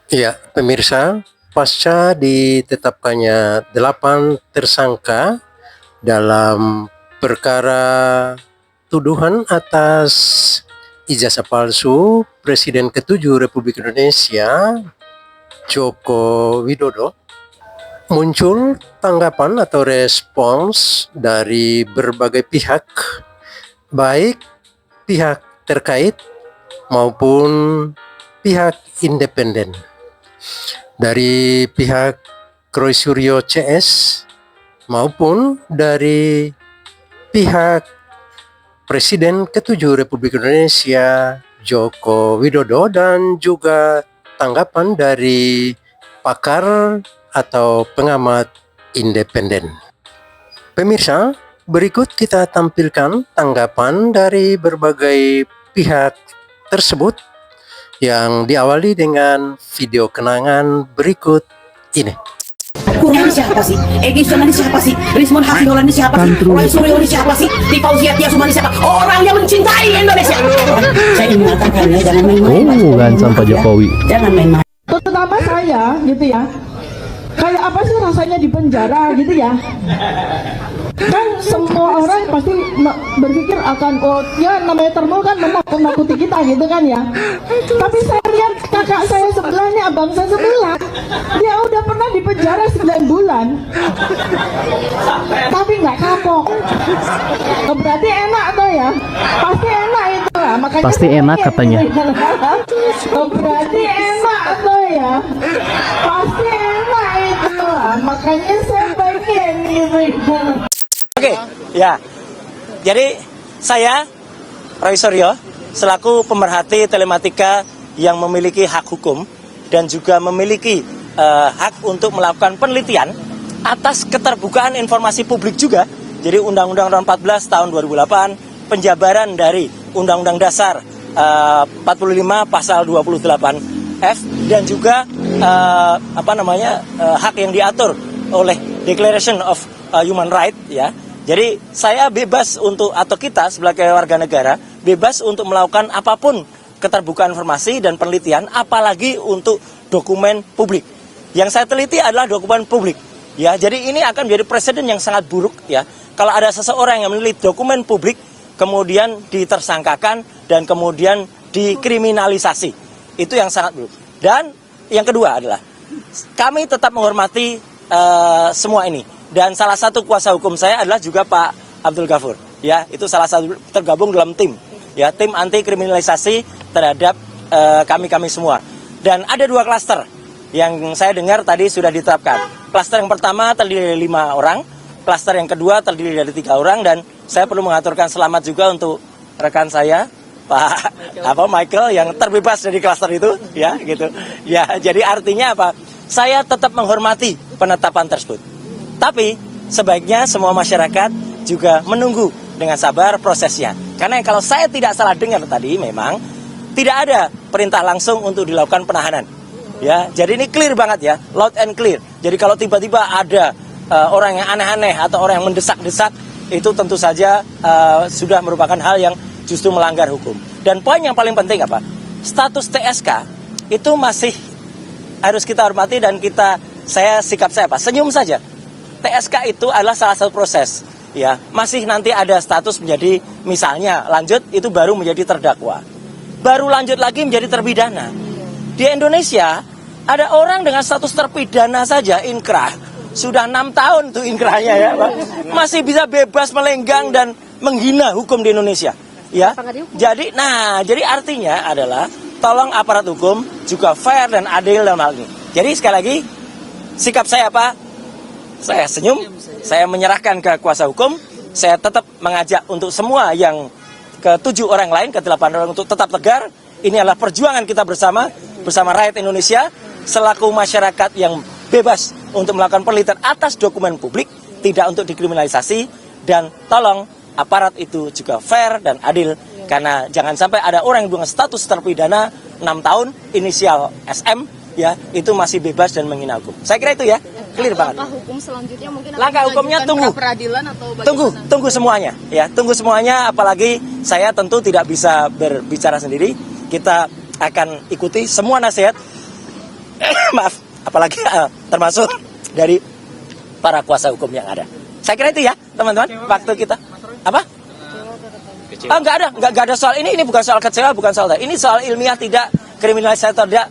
Ya, pemirsa, pasca ditetapkannya 8 tersangka dalam perkara tuduhan atas ijazah palsu Presiden ke-7 Republik Indonesia Joko Widodo, muncul tanggapan atau respons dari berbagai pihak, baik pihak terkait maupun pihak independen. Dari pihak Roy Suryo CS maupun dari pihak Presiden ke-7 Republik Indonesia Joko Widodo, dan juga tanggapan dari pakar atau pengamat independen. Pemirsa, berikut kita tampilkan tanggapan dari berbagai pihak tersebut yang diawali dengan video kenangan berikut ini. Kurnia ini siapa sih? Egy Sujana ini siapa sih? Rizman Hafizullah ini siapa sih? Roy Suryo ini siapa sih? Fauzia Tia Sumani siapa? Orang yang mencintai Indonesia. Saya ingin mengatakannya, jangan main-main. Lancang Pak Jokowi. Jangan main-main. Terutama saya gitu ya, kayak apa sih rasanya di penjara gitu ya. Kan semua orang pasti berpikir akan, oh ya namanya termal kan menakut-nakuti kita gitu kan ya. Tapi saya lihat kakak saya sebelahnya, abang saya sebelah, dia udah pernah di penjara 9 bulan tapi nggak kapok. Berarti enak tuh ya, pasti enak itu lah. Makanya Pasti enak katanya. Berarti enak tuh ya, pasti enak itu lah. Makanya saya pengen gitu. Oke, ya. Jadi saya Roy Suryo selaku pemerhati telematika yang memiliki hak hukum dan juga memiliki hak untuk melakukan penelitian atas keterbukaan informasi publik juga. Jadi Undang-Undang Nomor 14 tahun 2008, penjabaran dari Undang-Undang Dasar 45 pasal 28F, dan juga hak yang diatur oleh Declaration of Human Rights, ya. Jadi saya bebas untuk, atau kita sebagai warga negara bebas untuk melakukan apapun keterbukaan informasi dan penelitian, apalagi untuk dokumen publik. Yang saya teliti adalah dokumen publik, ya. Jadi ini akan menjadi presiden yang sangat buruk, ya. Kalau ada seseorang yang meneliti dokumen publik kemudian ditersangkakan dan kemudian dikriminalisasi, itu yang sangat buruk. Dan yang kedua adalah kami tetap menghormati semua ini. Dan salah satu kuasa hukum saya adalah juga Pak Abdul Ghafur, ya, itu salah satu tergabung dalam tim, ya, tim anti kriminalisasi terhadap kami semua. Dan ada 2 klaster yang saya dengar tadi sudah ditetapkan. Klaster yang pertama terdiri dari 5 orang, klaster yang kedua terdiri dari 3 orang, dan saya perlu mengaturkan selamat juga untuk rekan saya Pak Michael yang terbebas dari klaster itu, ya, gitu. Ya, jadi artinya apa? Saya tetap menghormati penetapan tersebut. Tapi sebaiknya semua masyarakat juga menunggu dengan sabar prosesnya. Karena kalau saya tidak salah dengar tadi, memang tidak ada perintah langsung untuk dilakukan penahanan. Ya, jadi ini clear banget ya, loud and clear. Jadi kalau tiba-tiba ada orang yang aneh-aneh atau orang yang mendesak-desak, itu tentu saja sudah merupakan hal yang justru melanggar hukum. Dan poin yang paling penting apa? Status TSK itu masih harus kita hormati, dan sikap saya apa? Senyum saja. TSK itu adalah salah satu proses, ya. Masih nanti ada status menjadi, misalnya lanjut itu baru menjadi terdakwa, baru lanjut lagi menjadi terpidana. Di Indonesia ada orang dengan status terpidana saja inkrah sudah 6 tahun tuh inkrahnya, ya, Pak. Masih bisa bebas melenggang dan menghina hukum di Indonesia, ya. Jadi artinya adalah tolong aparat hukum juga fair dan adil dalam hal ini. Jadi sekali lagi sikap saya apa? Saya senyum, saya menyerahkan ke kuasa hukum, saya tetap mengajak untuk semua yang ke-7 orang lain, ke-8 orang untuk tetap tegar. Ini adalah perjuangan kita bersama rakyat Indonesia, selaku masyarakat yang bebas untuk melakukan penelitian atas dokumen publik, tidak untuk dikriminalisasi, dan tolong aparat itu juga fair dan adil, karena jangan sampai ada orang yang dengan status terpidana 6 tahun, inisial SM, ya, itu masih bebas dan menghina hukum. Saya kira itu, ya. Clear banget. Langkah hukum selanjutnya mungkin akan langkah hukumnya tunggu peradilan atau bagaimana? Tunggu semuanya, ya, tunggu semuanya. Apalagi saya tentu tidak bisa berbicara sendiri. Kita akan ikuti semua nasihat maaf, apalagi termasuk dari para kuasa hukum yang ada. Saya kira itu ya, teman-teman, waktu kita. Apa? Enggak ada soal ini bukan soal kecewa, bukan soal ini soal ilmiah, tidak kriminalisasi atau tidak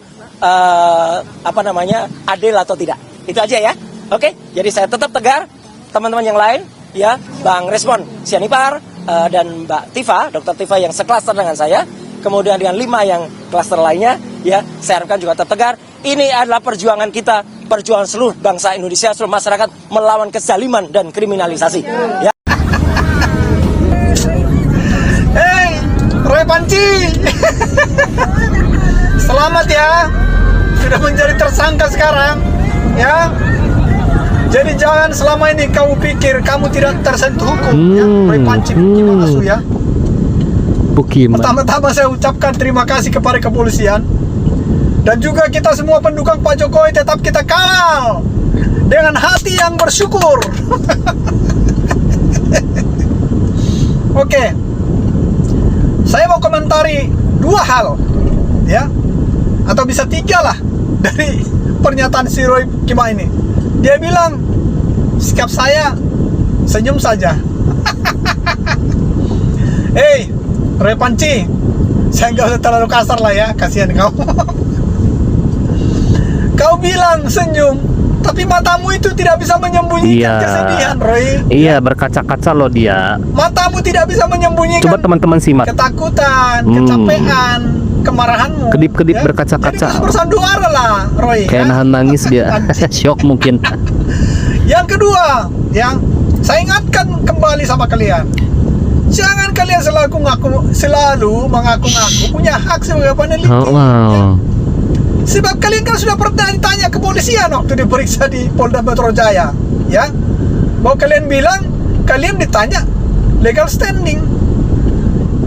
adil atau tidak. Itu aja ya. Oke, jadi saya tetap tegar, teman-teman yang lain ya, Bang Resmond Sianipar dan Mbak Tifa, Dr. Tifa yang seklaster dengan saya, kemudian dengan 5 yang klaster lainnya ya, saya harapkan juga tetap tegar. Ini adalah perjuangan kita, perjuangan seluruh bangsa Indonesia, seluruh masyarakat melawan kezaliman dan kriminalisasi ya. Roy Panci, selamat ya, sudah menjadi tersangka sekarang, ya. Jadi jangan selama ini kamu pikir kamu tidak tersentuh hukum, ya. Roy Panci Bukiman Asu ya. Bukiman. Pertama-tama saya ucapkan terima kasih kepada kepolisian dan juga kita semua pendukung Pak Jokowi, tetap kita kawal dengan hati yang bersyukur. Oke. Saya mau komentari 2 hal, ya, atau bisa 3 lah dari pernyataan si Roy Kima ini. Dia bilang sikap saya senyum saja. Hey, Roy Panci, saya nggak usah terlalu kasar lah ya, kasihan kau. Kau bilang senyum, tapi matamu itu tidak bisa menyembunyikan kesedihan, Roy. Iya, berkaca-kaca loh dia. Matamu tidak bisa menyembunyikan. Coba teman-teman simak. Ketakutan, kecapean, kemarahanmu. Kedip-kedip ya? berkaca-kaca. Jadi bersanduara lah, Roy. Kayak ya? nahan nangis dia. Syok mungkin. Yang kedua, yang saya ingatkan kembali sama kalian. Jangan kalian selalu mengaku-ngaku punya hak sebagai peneliti. Ya? Sebab kalian kan sudah pernah ditanya kepolisian waktu diperiksa di Polda Metro Jaya, ya, bahwa kalian bilang kalian ditanya legal standing.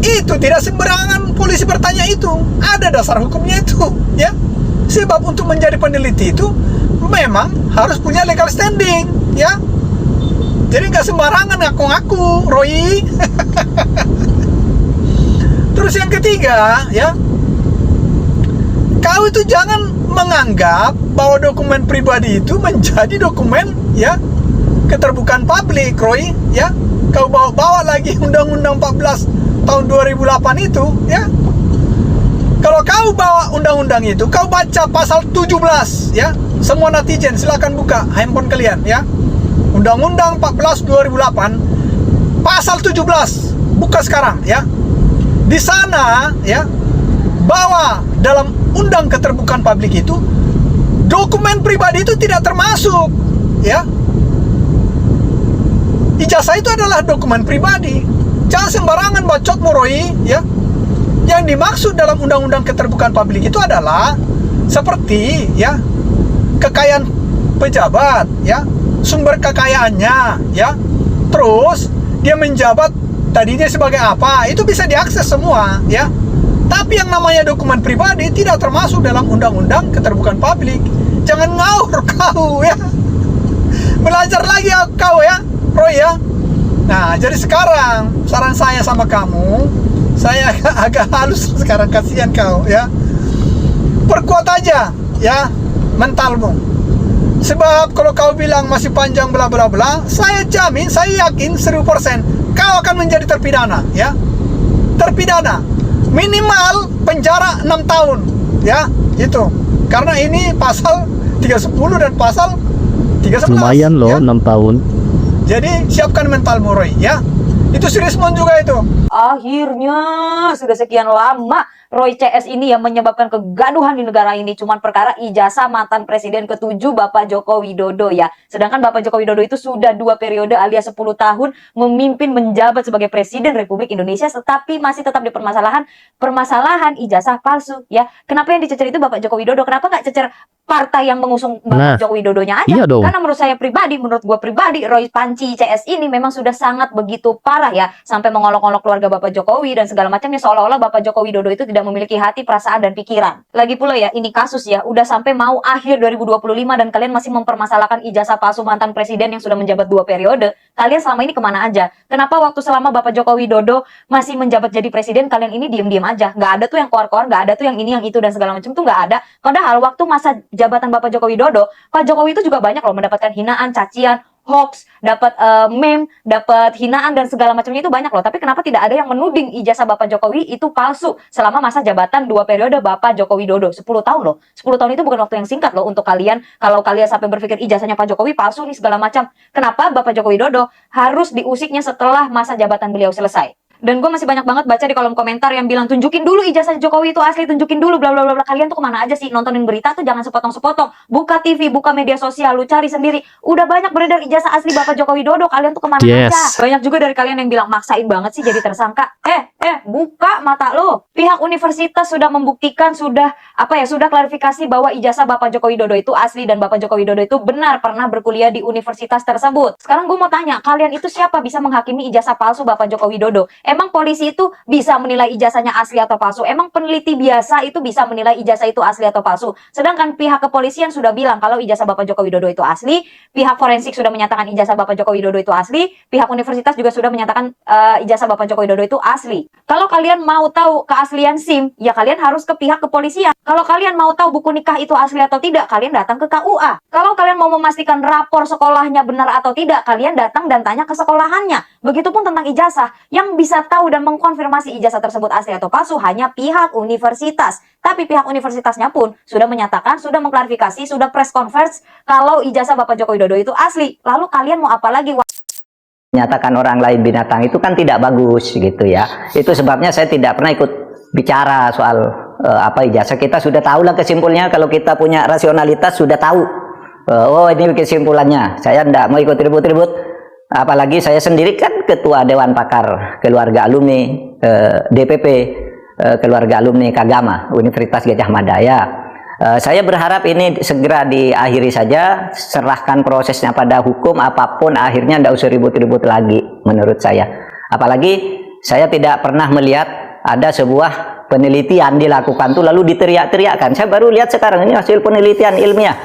Itu tidak sembarangan polisi bertanya itu, ada dasar hukumnya itu, ya. Sebab untuk menjadi peneliti itu memang harus punya legal standing, ya. Jadi nggak sembarangan ngaku-ngaku, Roy. Terus yang ketiga, ya, kau itu jangan menganggap bahwa dokumen pribadi itu menjadi dokumen, ya, keterbukaan publik, Roy, ya. Kau bawa lagi Undang-Undang 14 tahun 2008 itu, ya. Kalau kau bawa undang-undang itu, kau baca pasal 17, ya. Semua netizen silakan buka handphone kalian, ya. Undang-Undang 14 2008 pasal 17, buka sekarang, ya. Di sana, ya, bahwa dalam undang keterbukaan publik itu dokumen pribadi itu tidak termasuk, ya. Ijazah itu adalah dokumen pribadi. Jangan sembarangan bacot Roy, ya. Yang dimaksud dalam undang-undang keterbukaan publik itu adalah seperti, ya, kekayaan pejabat, ya, sumber kekayaannya, ya. Terus dia menjabat tadinya sebagai apa, itu bisa diakses semua, ya. Tapi yang namanya dokumen pribadi tidak termasuk dalam undang-undang keterbukaan publik. Jangan ngawur kau, ya. Belajar lagi kau, ya, Roy, ya. Nah, jadi sekarang saran saya sama kamu, saya agak halus sekarang, kasihan kau, ya. Perkuat aja, ya, mentalmu. Sebab kalau kau bilang masih panjang bla bla bla, saya jamin, saya yakin 1000% kau akan menjadi terpidana, ya. Terpidana. Minimal penjara 6 tahun, ya, itu. Karena ini pasal 310 dan pasal 311. Lumayan loh, ya? 6 tahun. Jadi siapkan mental Roy, ya. Itu si Rismond juga itu. Akhirnya sudah sekian lama Roy CS ini yang menyebabkan kegaduhan di negara ini cuman perkara ijazah mantan presiden ke-7 Bapak Joko Widodo ya. Sedangkan Bapak Joko Widodo itu sudah 2 periode alias 10 tahun memimpin menjabat sebagai presiden Republik Indonesia, tetapi masih tetap permasalahan ijazah palsu ya. Kenapa yang dicecer itu Bapak Joko Widodo? Kenapa nggak cecer partai yang mengusung Bapak Joko Widodonya aja? Iya dong. Karena menurut gue pribadi Roy Panci CS ini memang sudah sangat begitu parah ya, sampai mengolok-olok keluarga Bapak Jokowi dan segala macamnya, seolah-olah Bapak Joko Widodo itu tidak memiliki hati, perasaan, dan pikiran. Lagi pula ya, ini kasus ya, udah sampai mau akhir 2025 dan kalian masih mempermasalahkan ijazah palsu mantan presiden yang sudah menjabat 2 periode. Kalian selama ini kemana aja? Kenapa waktu selama Bapak Joko Widodo masih menjabat jadi presiden, kalian ini diem-diem aja? Nggak ada tuh yang keluar-keluar, nggak ada tuh yang ini, yang itu, dan segala macam tuh nggak ada. Padahal waktu masa jabatan Bapak Joko Widodo, Pak Jokowi itu juga banyak loh mendapatkan hinaan, cacian, hoax, dapat meme, dapat hinaan dan segala macamnya itu banyak loh. Tapi kenapa tidak ada yang menuding ijazah Bapak Jokowi itu palsu selama masa jabatan 2 periode Bapak Joko Widodo? 10 tahun loh. 10 tahun itu bukan waktu yang singkat loh untuk kalian. Kalau kalian sampai berpikir ijazahnya Pak Jokowi palsu nih segala macam. Kenapa Bapak Joko Widodo harus diusiknya setelah masa jabatan beliau selesai? Dan gue masih banyak banget baca di kolom komentar yang bilang tunjukin dulu ijazah Jokowi itu asli, tunjukin dulu bla bla bla. Kalian tuh kemana aja sih? Nontonin berita tuh jangan sepotong-sepotong. Buka TV, buka media sosial, lu cari sendiri. Udah banyak beredar ijazah asli Bapak Joko Widodo. Kalian tuh kemana aja? Banyak juga dari kalian yang bilang maksain banget sih jadi tersangka. Buka mata lo. Pihak universitas sudah membuktikan, sudah klarifikasi bahwa ijazah Bapak Joko Widodo itu asli dan Bapak Joko Widodo itu benar pernah berkuliah di universitas tersebut. Sekarang gue mau tanya, kalian itu siapa bisa menghakimi ijazah palsu Bapak Joko Widodo? Emang polisi itu bisa menilai ijazahnya asli atau palsu? Emang peneliti biasa itu bisa menilai ijazah itu asli atau palsu? Sedangkan pihak kepolisian sudah bilang kalau ijazah Bapak Joko Widodo itu asli, pihak forensik sudah menyatakan ijazah Bapak Joko Widodo itu asli, pihak universitas juga sudah menyatakan ijazah Bapak Joko Widodo itu asli. Kalau kalian mau tahu keaslian SIM, ya kalian harus ke pihak kepolisian. Kalau kalian mau tahu buku nikah itu asli atau tidak, kalian datang ke KUA. Kalau kalian mau memastikan rapor sekolahnya benar atau tidak, kalian datang dan tanya ke sekolahannya. Begitupun tentang ijazah, yang bisa tahu dan mengkonfirmasi ijazah tersebut asli atau palsu hanya pihak universitas. Tapi pihak universitasnya pun sudah menyatakan, sudah mengklarifikasi, sudah press conference kalau ijazah Bapak Joko Widodo itu asli. Lalu kalian mau apa lagi? Menyatakan orang lain binatang itu kan tidak bagus gitu ya. Itu sebabnya saya tidak pernah ikut bicara soal ijazah. Kita sudah tahu lah kesimpulannya. Kalau kita punya rasionalitas sudah tahu. Oh ini kesimpulannya. Saya tidak mau ikut ribut-ribut. Apalagi saya sendiri kan ketua Dewan Pakar Keluarga Alumni DPP Keluarga Alumni Kagama Universitas Gadjah Mada ya. Saya berharap ini segera diakhiri saja, serahkan prosesnya pada hukum, apapun akhirnya tidak usah ribut-ribut lagi menurut saya. Apalagi saya tidak pernah melihat ada sebuah penelitian dilakukan tuh lalu diteriak-teriakkan. Saya baru lihat sekarang ini hasil penelitian ilmiah.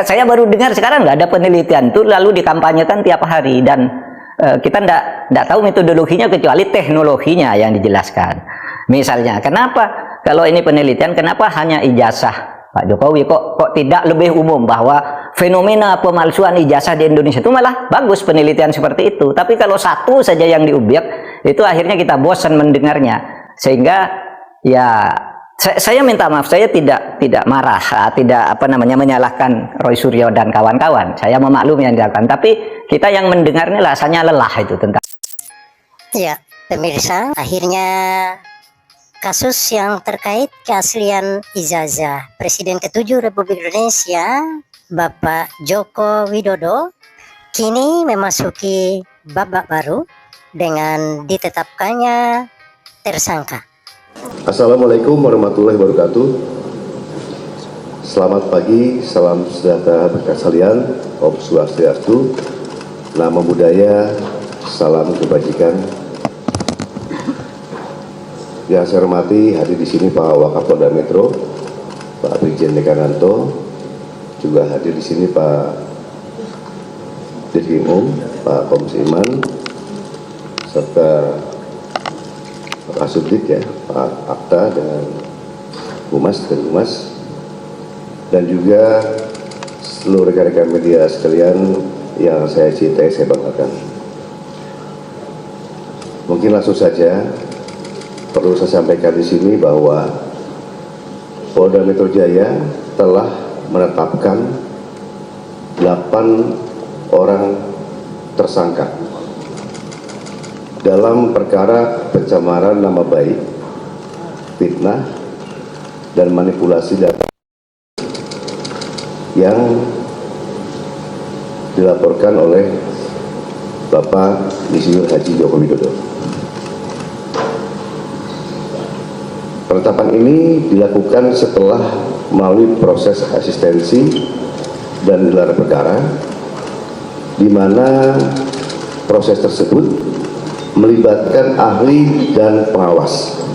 Saya baru dengar sekarang nggak ada penelitian tuh lalu dikampanyekan tiap hari dan kita tidak tahu metodologinya kecuali teknologinya yang dijelaskan. Misalnya, kenapa kalau ini penelitian, kenapa hanya ijazah Pak Jokowi? Kok tidak lebih umum bahwa fenomena pemalsuan ijazah di Indonesia itu malah bagus penelitian seperti itu. Tapi kalau satu saja yang diubiak, itu akhirnya kita bosan mendengarnya. Sehingga ya saya minta maaf, saya tidak marah, tidak menyalahkan Roy Suryo dan kawan-kawan. Saya memaklumi yang dilakukan. Tapi kita yang mendengarnya rasanya lelah itu tentang. Ya, pemirsa, akhirnya kasus yang terkait keaslian ijazah Presiden ke-7 Republik Indonesia Bapak Joko Widodo kini memasuki babak baru dengan ditetapkannya tersangka. Assalamualaikum warahmatullahi wabarakatuh. Selamat pagi, salam sejahtera bagi sekalian, Om Swastiastu, Namo Buddhaya, salam kebajikan. Yang saya hormati hadir di sini Pak Wakapolda Metro, Pak Brigjen Dekananto, juga hadir di sini Pak Dirkrimum, Pak Komsiman, serta Pak Kasubdit ya, Pak Akta dan Humas dan Humas, dan juga seluruh rekan-rekan media sekalian yang saya cintai, saya banggakan. Mungkin langsung saja. Perlu saya sampaikan di sini bahwa Polda Metro Jaya telah menetapkan 8 orang tersangka dalam perkara pencemaran nama baik, fitnah, dan manipulasi data yang dilaporkan oleh Bapak Insinyur Haji Joko Widodo. Penetapan ini dilakukan setelah melalui proses asistensi dan gelar perkara, di mana proses tersebut melibatkan ahli dan pengawas,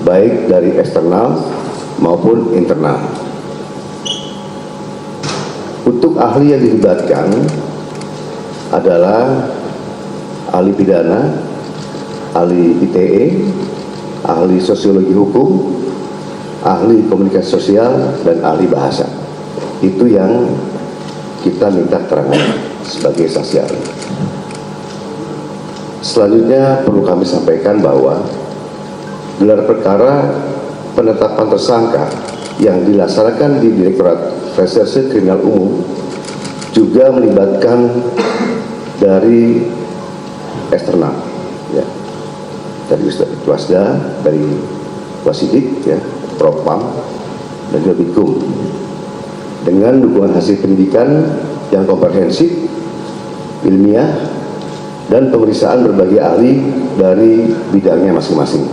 baik dari eksternal maupun internal. Untuk ahli yang dilibatkan adalah ahli pidana, ahli ITE, ahli sosiologi hukum, ahli komunikasi sosial, dan ahli bahasa. Itu yang kita minta keterangan sebagai saksi ahli. Selanjutnya perlu kami sampaikan bahwa gelar perkara penetapan tersangka yang dilaksanakan di Direktorat Reserse Kriminal Umum juga melibatkan dari eksternal, ya, dari Wasda, dari Wasidik, ya, Propam, dan juga Bikum, dengan dukungan hasil pendidikan yang komprehensif, ilmiah, dan pemeriksaan berbagai ahli dari bidangnya masing-masing.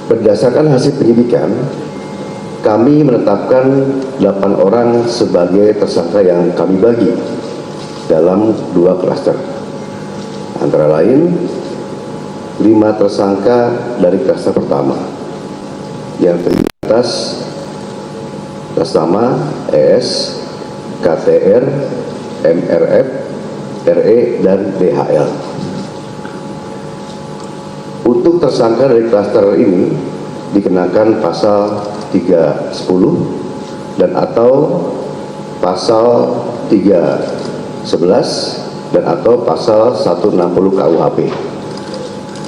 Berdasarkan hasil penyidikan, kami menetapkan 8 orang sebagai tersangka yang kami bagi dalam 2 klaster. Antara lain 5 tersangka dari klaster pertama yang terdiri atas nama ES, KTR, MRF, RE, dan DHL. Untuk tersangka dari klaster ini dikenakan pasal 310 dan atau pasal 311 dan atau pasal 160 KUHP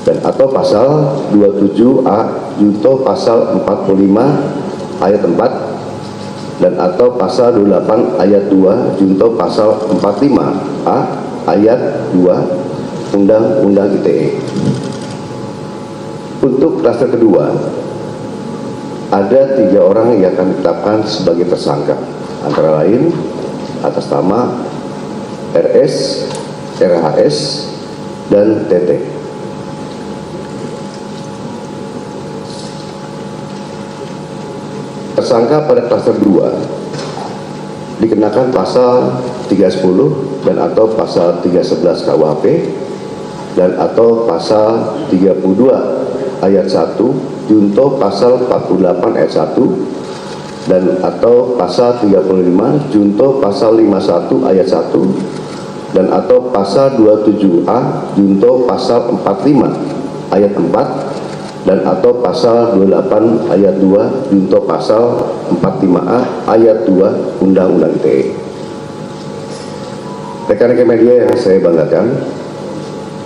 dan atau pasal 27A junto pasal 45 ayat 4 dan atau pasal 28 ayat 2 junto pasal 45A ayat 2 Undang-Undang ITE. Untuk klaster kedua, ada 3 orang yang akan ditetapkan sebagai tersangka, antara lain atas nama RS, RHS, dan TT. Tersangka pada klaster 2 dikenakan pasal 310 dan atau pasal 311 KUHP dan atau pasal 32 ayat 1 junto pasal 48 ayat 1 dan atau pasal 35 junto pasal 51 ayat 1 dan atau pasal 27A junto pasal 45 ayat 4 dan atau pasal 28 ayat 2 junto pasal 45A ayat 2 Undang-Undang ITE. Rekan-rekan media yang saya banggakan,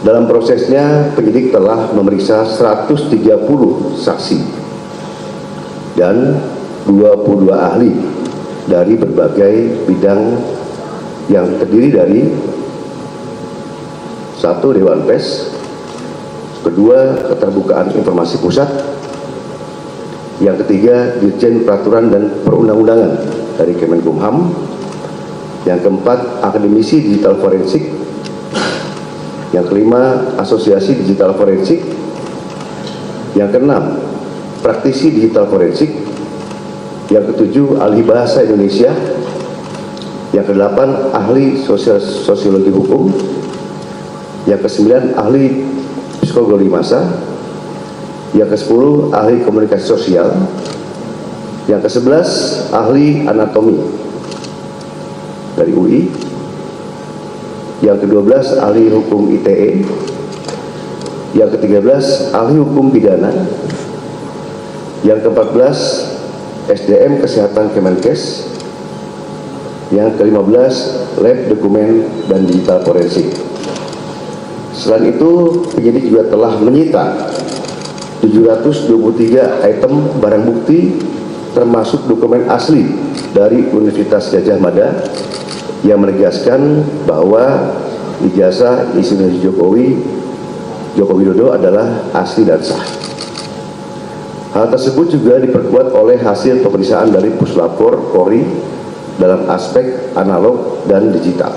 dalam prosesnya penyidik telah memeriksa 130 saksi dan 22 ahli dari berbagai bidang yang terdiri dari 1. Dewan Pers, kedua Keterbukaan Informasi Pusat, yang ketiga Dirjen Peraturan dan Perundang-undangan dari Kemenkumham, yang keempat Akademisi Digital Forensik, yang kelima Asosiasi Digital Forensik, yang keenam Praktisi Digital Forensik, yang ketujuh Ahli Bahasa Indonesia, yang kedelapan Ahli Sosiologi Hukum, yang kesembilan Ahli Psikologi Massa, yang ke-10 Ahli Komunikasi Sosial, yang ke-11 Ahli Anatomi dari UI, yang ke-12 Ahli Hukum ITE, yang ke-13 Ahli Hukum Pidana, yang ke-14 SDM Kesehatan Kemenkes, yang ke-15 Lab Dokumen dan Digital Forensik. Selain itu, penyidik juga telah menyita 723 item barang bukti termasuk dokumen asli dari Universitas Gadjah Mada yang menegaskan bahwa ijazah Insinyur Joko Widodo adalah asli dan sah. Hal tersebut juga diperkuat oleh hasil pemeriksaan dari Puslapor Polri dalam aspek analog dan digital.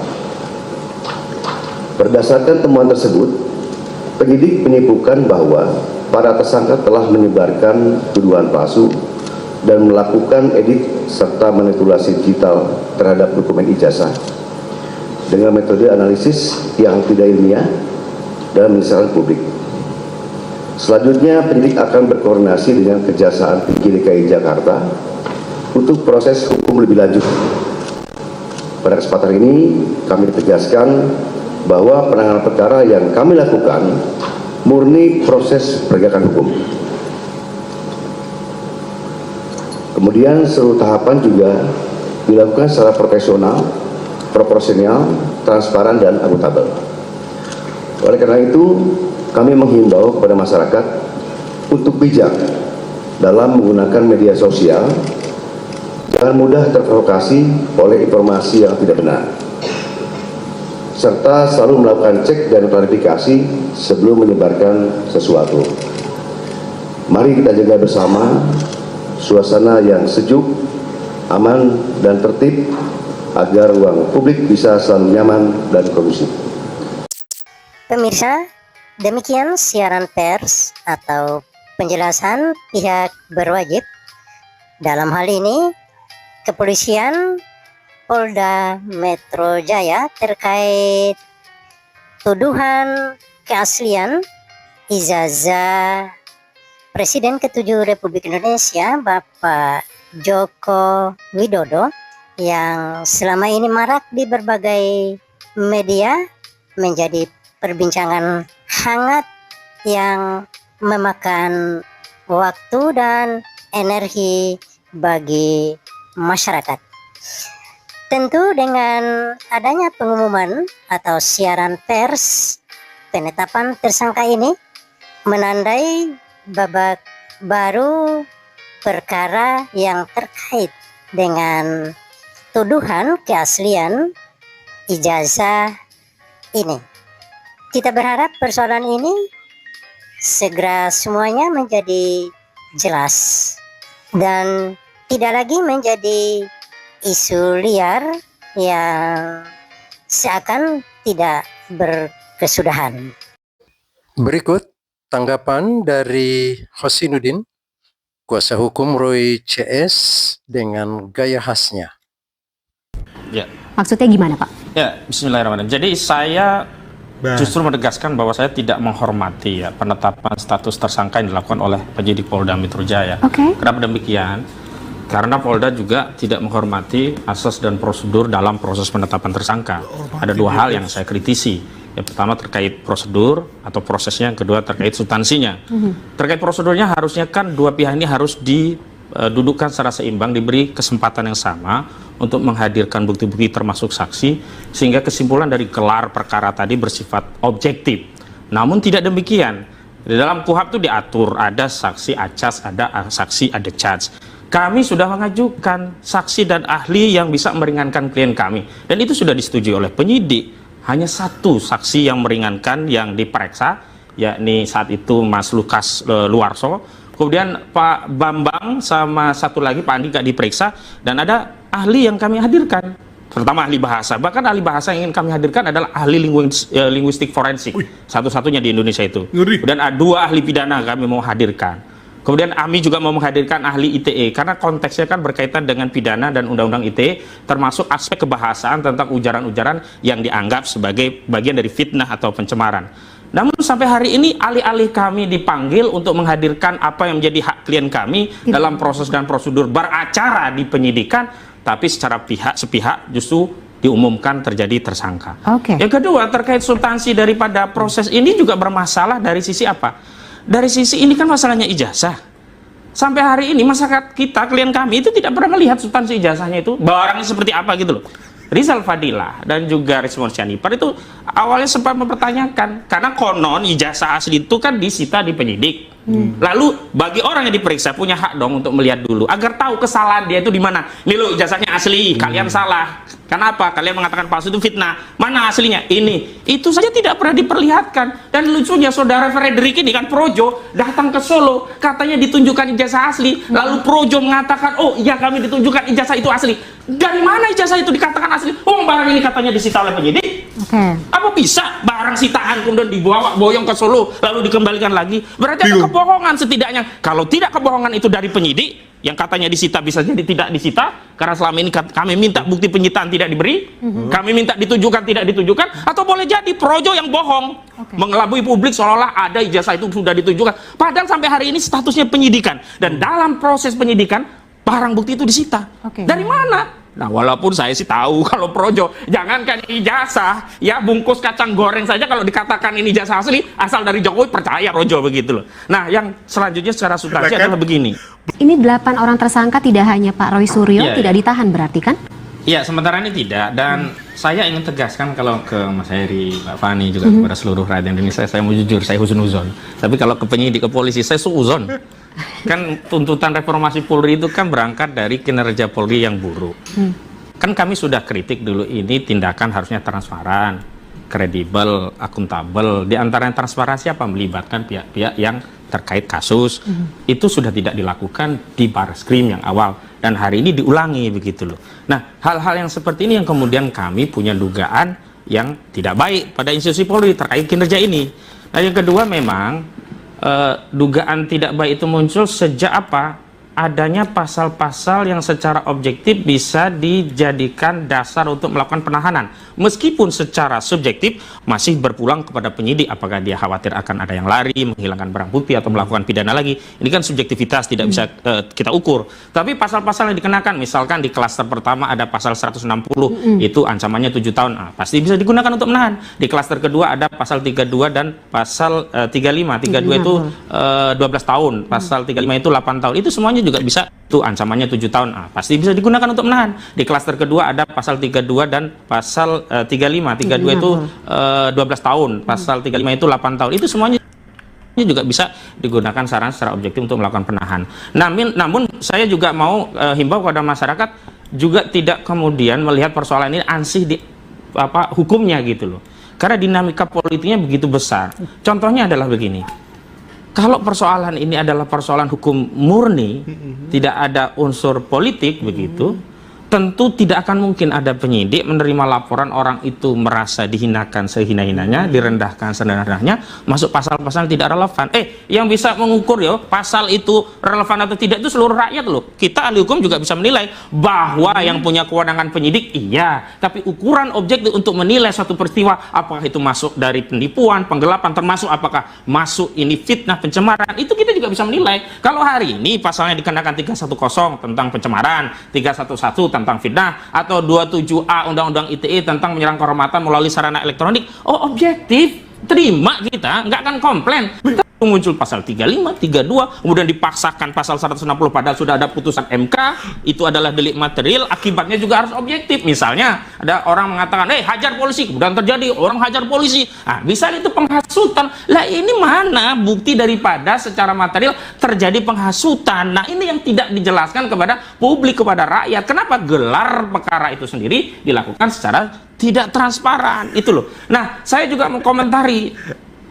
Berdasarkan temuan tersebut, penyidik menyimpulkan bahwa para tersangka telah menyebarkan tuduhan palsu dan melakukan edit serta manipulasi digital terhadap dokumen ijazah dengan metode analisis yang tidak ilmiah dan menyesalkan publik. Selanjutnya, penyidik akan berkoordinasi dengan Kejaksaan Tinggi DKI Jakarta untuk proses hukum lebih lanjut. Pada kesempatan ini kami tegaskan bahwa penanganan perkara yang kami lakukan murni proses penegakan hukum. Kemudian seluruh tahapan juga dilakukan secara profesional, proporsional, transparan, dan akuntabel. Oleh karena itu, kami menghimbau kepada masyarakat untuk bijak dalam menggunakan media sosial. Jangan mudah terprovokasi oleh informasi yang tidak benar, serta selalu melakukan cek dan klarifikasi sebelum menyebarkan sesuatu. Mari kita jaga bersama suasana yang sejuk, aman, dan tertib agar ruang publik bisa selalu nyaman dan kondusif. Pemirsa, demikian siaran pers atau penjelasan pihak berwajib. Dalam hal ini, Kepolisian Polda Metro Jaya terkait tuduhan keaslian ijazah Presiden ke-7 Republik Indonesia Bapak Joko Widodo yang selama ini marak di berbagai media menjadi perbincangan hangat yang memakan waktu dan energi bagi masyarakat. Tentu dengan adanya pengumuman atau siaran pers penetapan tersangka ini menandai babak baru perkara yang terkait dengan tuduhan keaslian ijazah ini. Kita berharap persoalan ini segera semuanya menjadi jelas dan tidak lagi menjadi isu liar yang seakan tidak berkesudahan. Berikut tanggapan dari Hosinuddin, kuasa hukum Roy CS dengan gaya khasnya. Ya. Maksudnya gimana, Pak? Ya, bismillahirrahmanirrahim. Jadi saya justru menegaskan bahwa saya tidak menghormati ya penetapan status tersangka yang dilakukan oleh penyidik Polda Metro Jaya. Kenapa demikian? Karena Polda juga tidak menghormati asas dan prosedur dalam proses penetapan tersangka. Ada dua hal yang saya kritisi. Yang pertama terkait prosedur atau prosesnya, yang kedua terkait substansinya. Terkait prosedurnya harusnya kan dua pihak ini harus didudukkan secara seimbang, diberi kesempatan yang sama untuk menghadirkan bukti-bukti termasuk saksi, sehingga kesimpulan dari gelar perkara tadi bersifat objektif. Namun tidak demikian. Di dalam KUHP itu diatur ada saksi acas, ada saksi ada charge. Kami sudah mengajukan saksi dan ahli yang bisa meringankan klien kami, dan itu sudah disetujui oleh penyidik. Hanya satu saksi yang meringankan yang diperiksa, yakni saat itu Mas Lukas Luarso. Kemudian Pak Bambang sama satu lagi Pak Andi gak diperiksa, dan ada ahli yang kami hadirkan, terutama ahli bahasa. Bahkan ahli bahasa yang ingin kami hadirkan adalah ahli linguistik forensik, satu-satunya di Indonesia itu. Kemudian ada dua ahli pidana kami mau hadirkan. Kemudian AMI juga mau menghadirkan ahli ITE, karena konteksnya kan berkaitan dengan pidana dan undang-undang ITE, termasuk aspek kebahasaan tentang ujaran-ujaran yang dianggap sebagai bagian dari fitnah atau pencemaran. Namun sampai hari ini alih-alih kami dipanggil untuk menghadirkan apa yang menjadi hak klien kami dalam proses dan prosedur beracara di penyidikan, tapi secara sepihak justru diumumkan terjadi tersangka. Yang kedua, terkait substansi daripada proses ini juga bermasalah dari sisi apa? Dari sisi ini kan masalahnya ijazah. Sampai hari ini masyarakat kita, klien kami itu tidak pernah melihat substansi ijazahnya itu barangnya seperti apa gitu loh. Rizal Fadilah dan juga Rismon Syanipar itu awalnya sempat mempertanyakan, karena konon ijazah asli itu kan disita di penyidik. Lalu bagi orang yang diperiksa punya hak dong untuk melihat dulu agar tahu kesalahan dia itu di mana. Nih lo ijazahnya asli, kalian salah. Kenapa? Kalian mengatakan palsu itu fitnah. Mana aslinya? Ini. Itu saja tidak pernah diperlihatkan. Dan lucunya saudara Frederick ini kan Projo datang ke Solo, katanya ditunjukkan ijazah asli. Lalu Projo mengatakan, oh iya kami ditunjukkan ijazah itu asli. Dari mana ijazah itu dikatakan asli? Oh, barang ini katanya disita oleh penyidik. Apa bisa barang sitaan kemudian dibawa boyong ke Solo lalu dikembalikan lagi? Berarti ada kebohongan setidaknya. Kalau tidak kebohongan itu dari penyidik, yang katanya disita bisa jadi tidak disita, karena selama ini kami minta bukti penyitaan tidak diberi, kami minta ditunjukkan tidak ditunjukkan, atau boleh jadi Projo yang bohong, mengelabui publik seolah-olah ada ijazah itu sudah ditunjukkan, padahal sampai hari ini statusnya penyidikan, dan dalam proses penyidikan barang bukti itu disita. Dari mana? Nah, walaupun saya sih tahu kalau projo, jangankan ijazah, ya bungkus kacang goreng saja kalau dikatakan ini ijazah asli, asal dari Jokowi percaya projo begitu loh. Nah, yang selanjutnya secara substansi adalah begini. Ini 8 orang tersangka tidak hanya Pak Roy Suryo, Iya, tidak ditahan berarti kan? Ya, sementara ini tidak. Dan saya ingin tegaskan kalau ke Mas Heri, Mbak Fani, juga kepada seluruh rakyat Indonesia, saya mau jujur, saya husnuzon. Tapi kalau ke penyidik, ke polisi, saya suuzon. Kan tuntutan reformasi Polri itu kan berangkat dari kinerja Polri yang buruk. Kan kami sudah kritik dulu, ini tindakan harusnya transparan, kredibel, akuntabel. Di antara yang transparansi apa? Melibatkan pihak-pihak yang terkait kasus. Itu sudah tidak dilakukan di Barreskrim yang awal. Dan hari ini diulangi begitu loh. Nah, hal-hal yang seperti ini yang kemudian kami punya dugaan yang tidak baik pada institusi Polri terkait kinerja ini. Nah, yang kedua memang dugaan tidak baik itu muncul sejak apa? Adanya pasal-pasal yang secara objektif bisa dijadikan dasar untuk melakukan penahanan. Meskipun secara subjektif masih berpulang kepada penyidik apakah dia khawatir akan ada yang lari, menghilangkan barang bukti atau melakukan pidana lagi. Ini kan subjektivitas, tidak bisa kita ukur. Tapi pasal-pasal yang dikenakan, misalkan di klaster pertama ada pasal 160, itu ancamannya 7 tahun. Pasti bisa digunakan untuk menahan. Di klaster kedua ada pasal 32 dan pasal 35. 32 itu 12 tahun, pasal 35 itu 8 tahun. Itu semuanya juga bisa, itu ancamannya 7 tahun. Pasti bisa digunakan untuk menahan. Di klaster kedua ada pasal 32 dan pasal 35. 32 itu 12 tahun, pasal 35 itu 8 tahun. Itu semuanya juga bisa digunakan secara objektif untuk melakukan penahan. Namun saya juga mau himbau kepada masyarakat juga tidak kemudian melihat persoalan ini ansih di hukumnya gitu loh. Karena dinamika politiknya begitu besar. Contohnya adalah begini. Kalau persoalan ini adalah persoalan hukum murni, tidak ada unsur politik begitu, tentu tidak akan mungkin ada penyidik menerima laporan orang itu merasa dihinakan sehina-hinanya, direndahkan serendah-rendahnya, masuk pasal-pasal yang tidak relevan. Yang bisa mengukur ya pasal itu relevan atau tidak itu seluruh rakyat loh. Kita ahli hukum juga bisa menilai bahwa yang punya kewenangan penyidik iya, tapi ukuran objektif untuk menilai suatu peristiwa apakah itu masuk dari penipuan, penggelapan, termasuk apakah masuk ini fitnah, pencemaran, itu kita juga bisa menilai. Kalau hari ini pasalnya dikenakan 310 tentang pencemaran, 311 tentang fitnah, atau 27A Undang-Undang ITE tentang menyerang kehormatan melalui sarana elektronik, objektif, terima, kita nggak akan komplain. Muncul pasal 35, 32, kemudian dipaksakan pasal 160 padahal sudah ada putusan MK, itu adalah delik material, akibatnya juga harus objektif. Misalnya ada orang mengatakan, hajar polisi, kemudian terjadi orang hajar polisi, bisa itu penghasutan. Lah ini mana bukti daripada secara material terjadi penghasutan? Nah ini yang tidak dijelaskan kepada publik, kepada rakyat. Kenapa gelar perkara itu sendiri dilakukan secara tidak transparan, itu loh. Nah saya juga mengkomentari,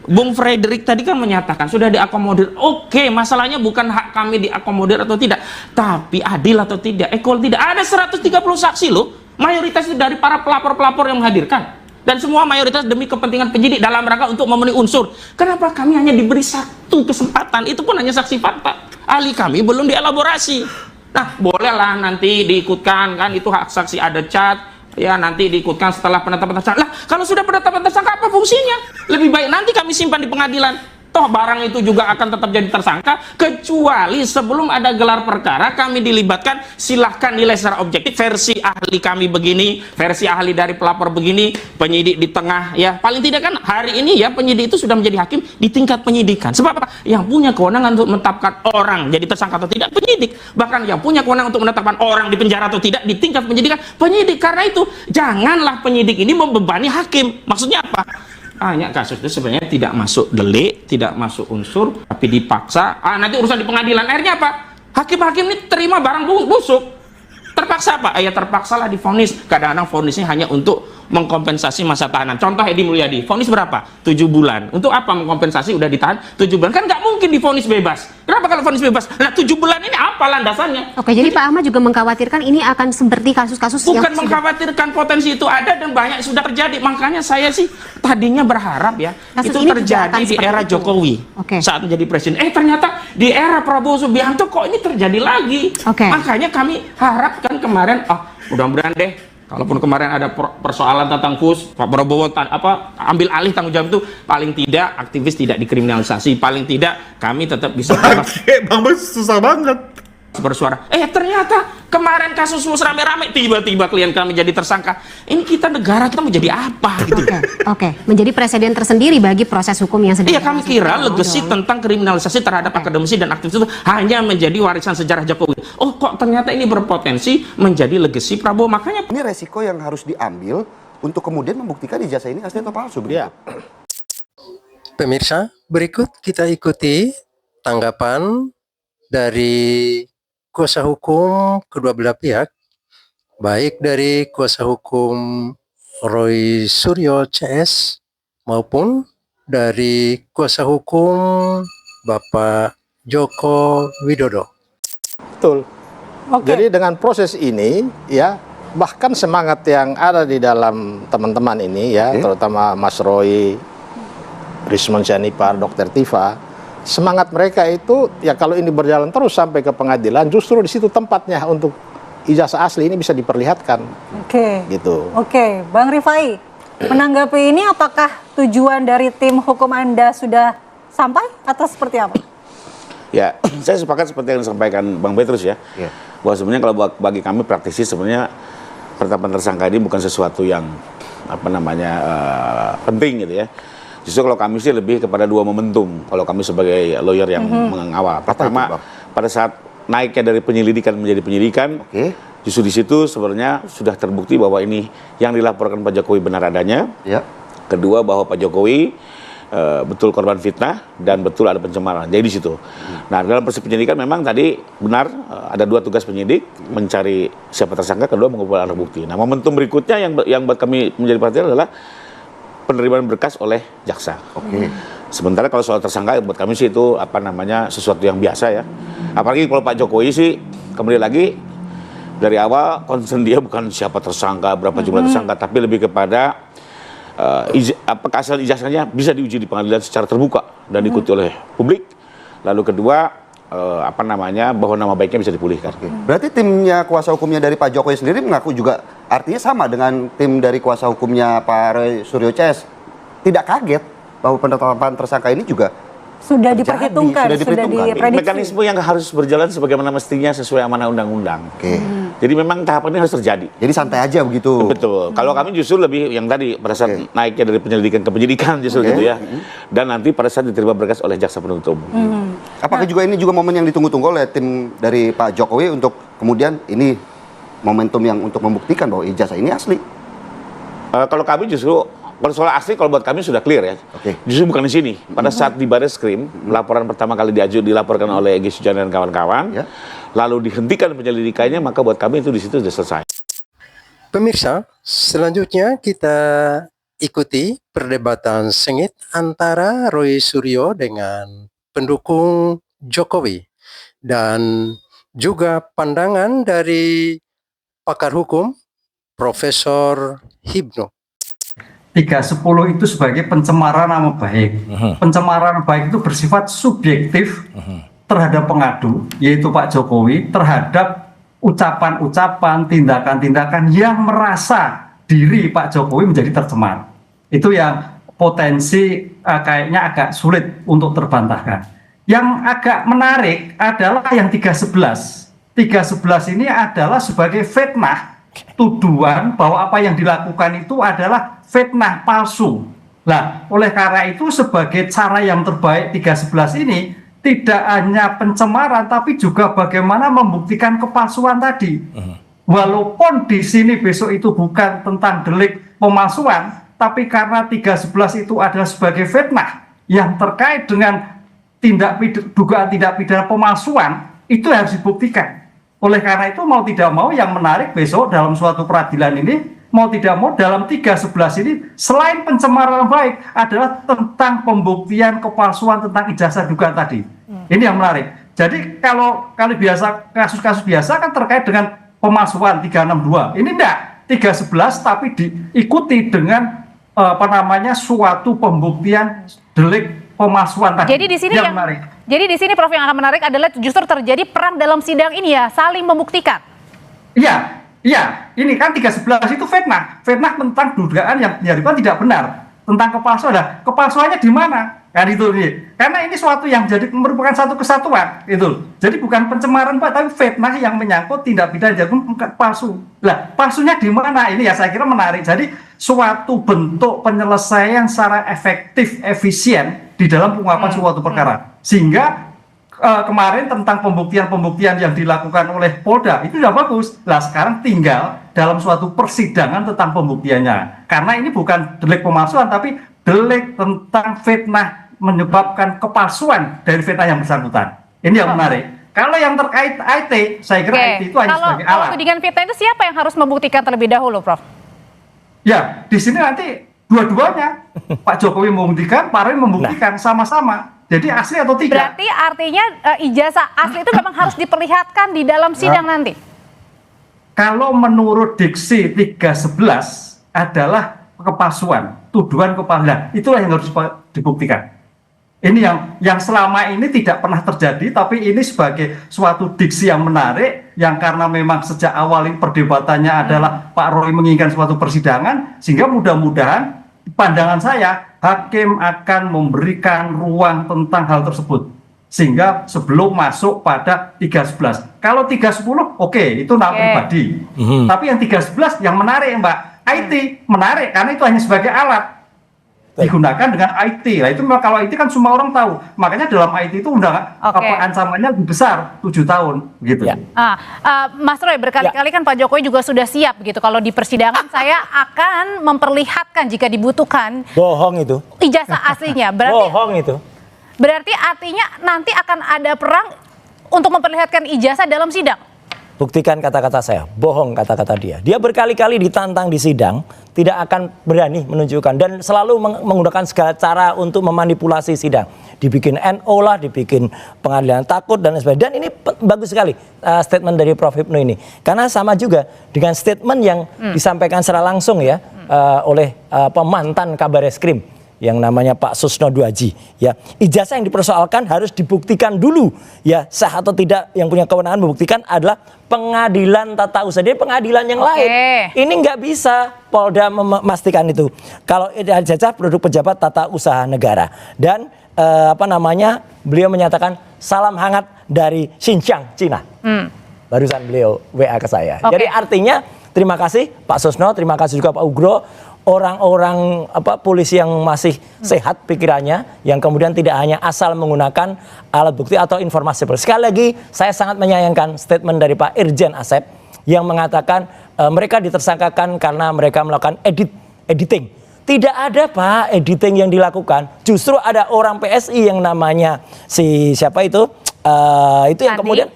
Bung Frederick tadi kan menyatakan sudah diakomodir. Oke, masalahnya bukan hak kami diakomodir atau tidak, tapi adil atau tidak, equal tidak. Ada 130 saksi loh, mayoritas itu dari para pelapor-pelapor yang menghadirkan, dan semua mayoritas demi kepentingan penyidik dalam rangka untuk memenuhi unsur. Kenapa kami hanya diberi satu kesempatan, itu pun hanya saksi fakta, ahli kami belum dielaborasi. Nah bolehlah nanti diikutkan, kan itu hak saksi, ada cat ya, nanti diikutkan setelah penetapan tersangka. Lah kalau sudah penetapan tersangka apa fungsinya? Lebih baik nanti kami simpan di pengadilan. Toh barang itu juga akan tetap jadi tersangka, kecuali sebelum ada gelar perkara kami dilibatkan, silahkan nilai secara objektif, versi ahli kami begini, versi ahli dari pelapor begini, penyidik di tengah, ya paling tidak kan hari ini ya penyidik itu sudah menjadi hakim di tingkat penyidikan. Sebab apa? Yang punya kewenangan untuk menetapkan orang jadi tersangka atau tidak penyidik, bahkan yang punya kewenangan untuk menetapkan orang di penjara atau tidak di tingkat penyidikan penyidik. Karena itu janganlah penyidik ini membebani hakim. Maksudnya apa? Hanya kasus itu sebenarnya tidak masuk delik, tidak masuk unsur, tapi dipaksa. Nanti urusan di pengadilan. Akhirnya apa? Hakim-hakim ini terima barang busuk. Terpaksa apa? Ya terpaksalah divonis. Kadang-kadang vonisnya hanya untuk mengkompensasi masa tahanan. Contoh Edi Mulyadi, vonis berapa? 7 bulan. Untuk apa mengkompensasi? Udah ditahan 7 bulan. Kan nggak mungkin divonis bebas. Kenapa kalau vonis bebas? Nah 7 bulan ini apa landasannya? Oke, jadi Pak Ahmad juga mengkhawatirkan ini akan seperti kasus-kasus yang bukan mengkhawatirkan, potensi itu ada dan banyak sudah terjadi. Makanya saya sih tadinya berharap ya kasus itu terjadi di era Jokowi saat menjadi presiden. Ternyata di era Prabowo Subianto kok ini terjadi lagi. Makanya kami harapkan kemarin, mudah-mudahan deh, kalaupun kemarin ada persoalan tentang KUS, Pak Prabowo ambil alih tanggung jawab itu, paling tidak aktivis tidak dikriminalisasi, paling tidak kami tetap bisa Bang Bos susah banget bersuara. Ternyata Kemarin kasus rame-rame, tiba-tiba klien kami jadi tersangka. Ini kita negara kita mau jadi apa gitu. Oke, menjadi presiden tersendiri bagi proses hukum yang sedang. Iya, kami kira legacy tentang kriminalisasi terhadap akademisi dan aktivis itu hanya menjadi warisan sejarah Jokowi. Oh, kok ternyata ini berpotensi menjadi legacy Prabowo. Makanya ini resiko yang harus diambil untuk kemudian membuktikan ijazah ini asli atau palsu. Ya. Pemirsa, berikut kita ikuti tanggapan dari kuasa hukum kedua belah pihak, baik dari kuasa hukum Roy Suryo CS maupun dari kuasa hukum Bapak Joko Widodo. Betul. Jadi dengan proses ini ya, bahkan semangat yang ada di dalam teman-teman ini ya, terutama Mas Roy, Rismon Syanipar, Dr. Tifa, semangat mereka itu ya kalau ini berjalan terus sampai ke pengadilan, justru di situ tempatnya untuk ijazah asli ini bisa diperlihatkan. Oke. Gitu. Oke, Bang Rifai, menanggapi ini apakah tujuan dari tim hukum Anda sudah sampai atau seperti apa? Ya, saya sepakat seperti yang disampaikan Bang Petrus ya. Bahwa sebenarnya kalau bagi kami praktisi sebenarnya penetapan tersangka ini bukan sesuatu yang penting gitu ya. Justru kalau kami sih lebih kepada dua momentum kalau kami sebagai lawyer yang mengawal. Pertama, pada saat naiknya dari penyelidikan menjadi penyidikan, justru di situ sebenarnya sudah terbukti bahwa ini yang dilaporkan Pak Jokowi benar adanya. Kedua, bahwa Pak Jokowi betul korban fitnah dan betul ada pencemaran. Jadi di situ. Nah, dalam proses penyidikan memang tadi benar ada dua tugas penyidik, mencari siapa tersangka, kedua mengumpulkan alat bukti. Nah, momentum berikutnya yang buat kami menjadi perhatian adalah penerimaan berkas oleh jaksa. Sementara kalau soal tersangka buat kami sih itu sesuatu yang biasa ya. Apalagi kalau Pak Jokowi sih kembali lagi dari awal concern dia bukan siapa tersangka, berapa jumlah tersangka, tapi lebih kepada apakah asal ijazahnya bisa diuji di pengadilan secara terbuka dan diikuti oleh publik. Lalu kedua bahwa nama baiknya bisa dipulihkan. Berarti timnya kuasa hukumnya dari Pak Jokowi sendiri mengaku juga artinya sama dengan tim dari kuasa hukumnya Pak Roy Suryo CS. Tidak kaget bahwa penetapan tersangka ini juga sudah diperhitungkan, sudah diprediksi. Mekanisme yang harus berjalan sebagaimana mestinya sesuai amanah undang-undang. Jadi memang tahapan ini harus terjadi. Jadi santai aja begitu. Betul. Kalau kami justru lebih yang tadi pada saat naiknya dari penyelidikan ke penyidikan justru gitu ya. Dan nanti pada saat diterima berkas oleh jaksa penuntut umum. Apakah juga ini juga momen yang ditunggu-tunggu oleh tim dari Pak Jokowi untuk kemudian ini momentum yang untuk membuktikan bahwa ijazah ini asli? Kalau kami justru kalau soal asli, kalau buat kami sudah clear ya. Justru bukan di sini. Pada saat di Barreskrim, laporan pertama kali dilaporkan oleh Egy Sujana dan kawan-kawan, lalu dihentikan penyelidikannya, maka buat kami itu di situ sudah selesai. Pemirsa, selanjutnya kita ikuti perdebatan sengit antara Roy Suryo dengan pendukung Jokowi dan juga pandangan dari pakar hukum Profesor Hipno. 310 itu sebagai pencemaran nama baik. Pencemaran baik itu bersifat subjektif terhadap pengadu, yaitu Pak Jokowi, terhadap ucapan-ucapan, tindakan-tindakan yang merasa diri Pak Jokowi menjadi tercemar. Itu yang potensi kayaknya agak sulit untuk terbantahkan. Yang agak menarik adalah yang 311. 311 ini adalah sebagai fitnah, tuduhan bahwa apa yang dilakukan itu adalah fitnah palsu. Nah, oleh karena itu sebagai cara yang terbaik 311 ini tidak hanya pencemaran tapi juga bagaimana membuktikan kepalsuan tadi. Walaupun di sini besok itu bukan tentang delik pemalsuan, tapi karena 311 itu adalah sebagai fitnah yang terkait dengan dugaan tindak pidana pemalsuan, itu harus dibuktikan. Oleh karena itu mau tidak mau yang menarik besok dalam suatu peradilan ini, mau tidak mau dalam 311 ini selain pencemaran baik adalah tentang pembuktian kepalsuan tentang ijazah dugaan tadi. Ini yang menarik. Jadi kalau biasa kasus-kasus biasa kan terkait dengan pemalsuan 362. Ini enggak 311 tapi diikuti dengan suatu pembuktian delik pemalsuan tadi. Jadi di sini yang menarik. Jadi di sini Prof yang akan menarik adalah justru terjadi perang dalam sidang ini ya, saling membuktikan. Iya, ini kan 311 itu fitnah tentang dugaan yang dinyatakan tidak benar. tentang kepalsuan. Nah, kepalsuannya di mana? Kan itu nih. Karena ini suatu yang jadi merupakan satu kesatuan itu. Jadi bukan pencemaran Pak, tapi fitnah yang menyangkut tindak pidana jagung palsu. Lah, palsunya di mana? Ini ya saya kira menarik. Jadi suatu bentuk penyelesaian secara efektif, efisien di dalam pengungkapan suatu perkara. Sehingga kemarin tentang pembuktian-pembuktian yang dilakukan oleh Polda itu sudah bagus. Lah sekarang tinggal dalam suatu persidangan tentang pembuktiannya. Karena ini bukan delik pemalsuan tapi delik tentang fitnah menyebabkan kepalsuan dari fitnah yang bersangkutan. Ini yang menarik. Kalau yang terkait IT, saya kira IT itu hanya sebagai alat. Kalau tudingan fitnah itu siapa yang harus membuktikan terlebih dahulu, Prof? Ya, di sini nanti dua-duanya. Pak Jokowi membuktikan, Pak Roy membuktikan sama-sama. Jadi asli atau tidak? Berarti artinya ijazah asli itu memang harus diperlihatkan di dalam sidang nanti? Kalau menurut diksi 311 adalah kepalsuan, tuduhan kepalsuan. Itulah yang harus dibuktikan. Ini yang selama ini tidak pernah terjadi, tapi ini sebagai suatu diksi yang menarik, yang karena memang sejak awal ini perdebatannya adalah Pak Roy menginginkan suatu persidangan, sehingga mudah-mudahan pandangan saya, hakim akan memberikan ruang tentang hal tersebut. Sehingga sebelum masuk pada 311. Kalau 310, oke, itu nama pribadi. Tapi yang 311 yang menarik Mbak, IT menarik karena itu hanya sebagai alat. Digunakan dengan IT. Nah itu memang kalau IT kan semua orang tahu. Makanya dalam IT itu ancamannya lebih besar, 7 tahun gitu. Mas Roy, berkali-kali kan Pak Jokowi juga sudah siap gitu. Kalau di persidangan saya akan memperlihatkan jika dibutuhkan. Bohong itu. Ijazah aslinya. Bohong itu. Berarti artinya nanti akan ada perang untuk memperlihatkan ijazah dalam sidang. Buktikan kata-kata saya, bohong kata-kata dia. Dia berkali-kali ditantang di sidang, tidak akan berani menunjukkan dan selalu menggunakan segala cara untuk memanipulasi sidang. Dibikin NO lah, dibikin pengadilan takut dan sebagainya. Dan ini bagus sekali statement dari Prof Hipnu ini. Karena sama juga dengan statement yang disampaikan secara langsung ya oleh mantan Kabar Eskrim yang namanya Pak Susno Duaji ya. Ijazah yang dipersoalkan harus dibuktikan dulu ya, sah atau tidak. Yang punya kewenangan membuktikan adalah pengadilan tata usaha. Jadi pengadilan yang lain. Ini nggak bisa Polda memastikan itu. Kalau ijazah produk pejabat tata usaha negara. Dan beliau menyatakan salam hangat dari Xinjiang, Cina. Barusan beliau WA ke saya. Jadi artinya terima kasih Pak Susno, terima kasih juga Pak Ugro. Orang-orang polisi yang masih sehat pikirannya, yang kemudian tidak hanya asal menggunakan alat bukti atau informasi. Sekali lagi saya sangat menyayangkan statement dari Pak Irjen Asep yang mengatakan mereka ditersangkakan karena mereka melakukan editing. Tidak ada Pak editing yang dilakukan. Justru ada orang PSI yang namanya siapa itu yang kemudian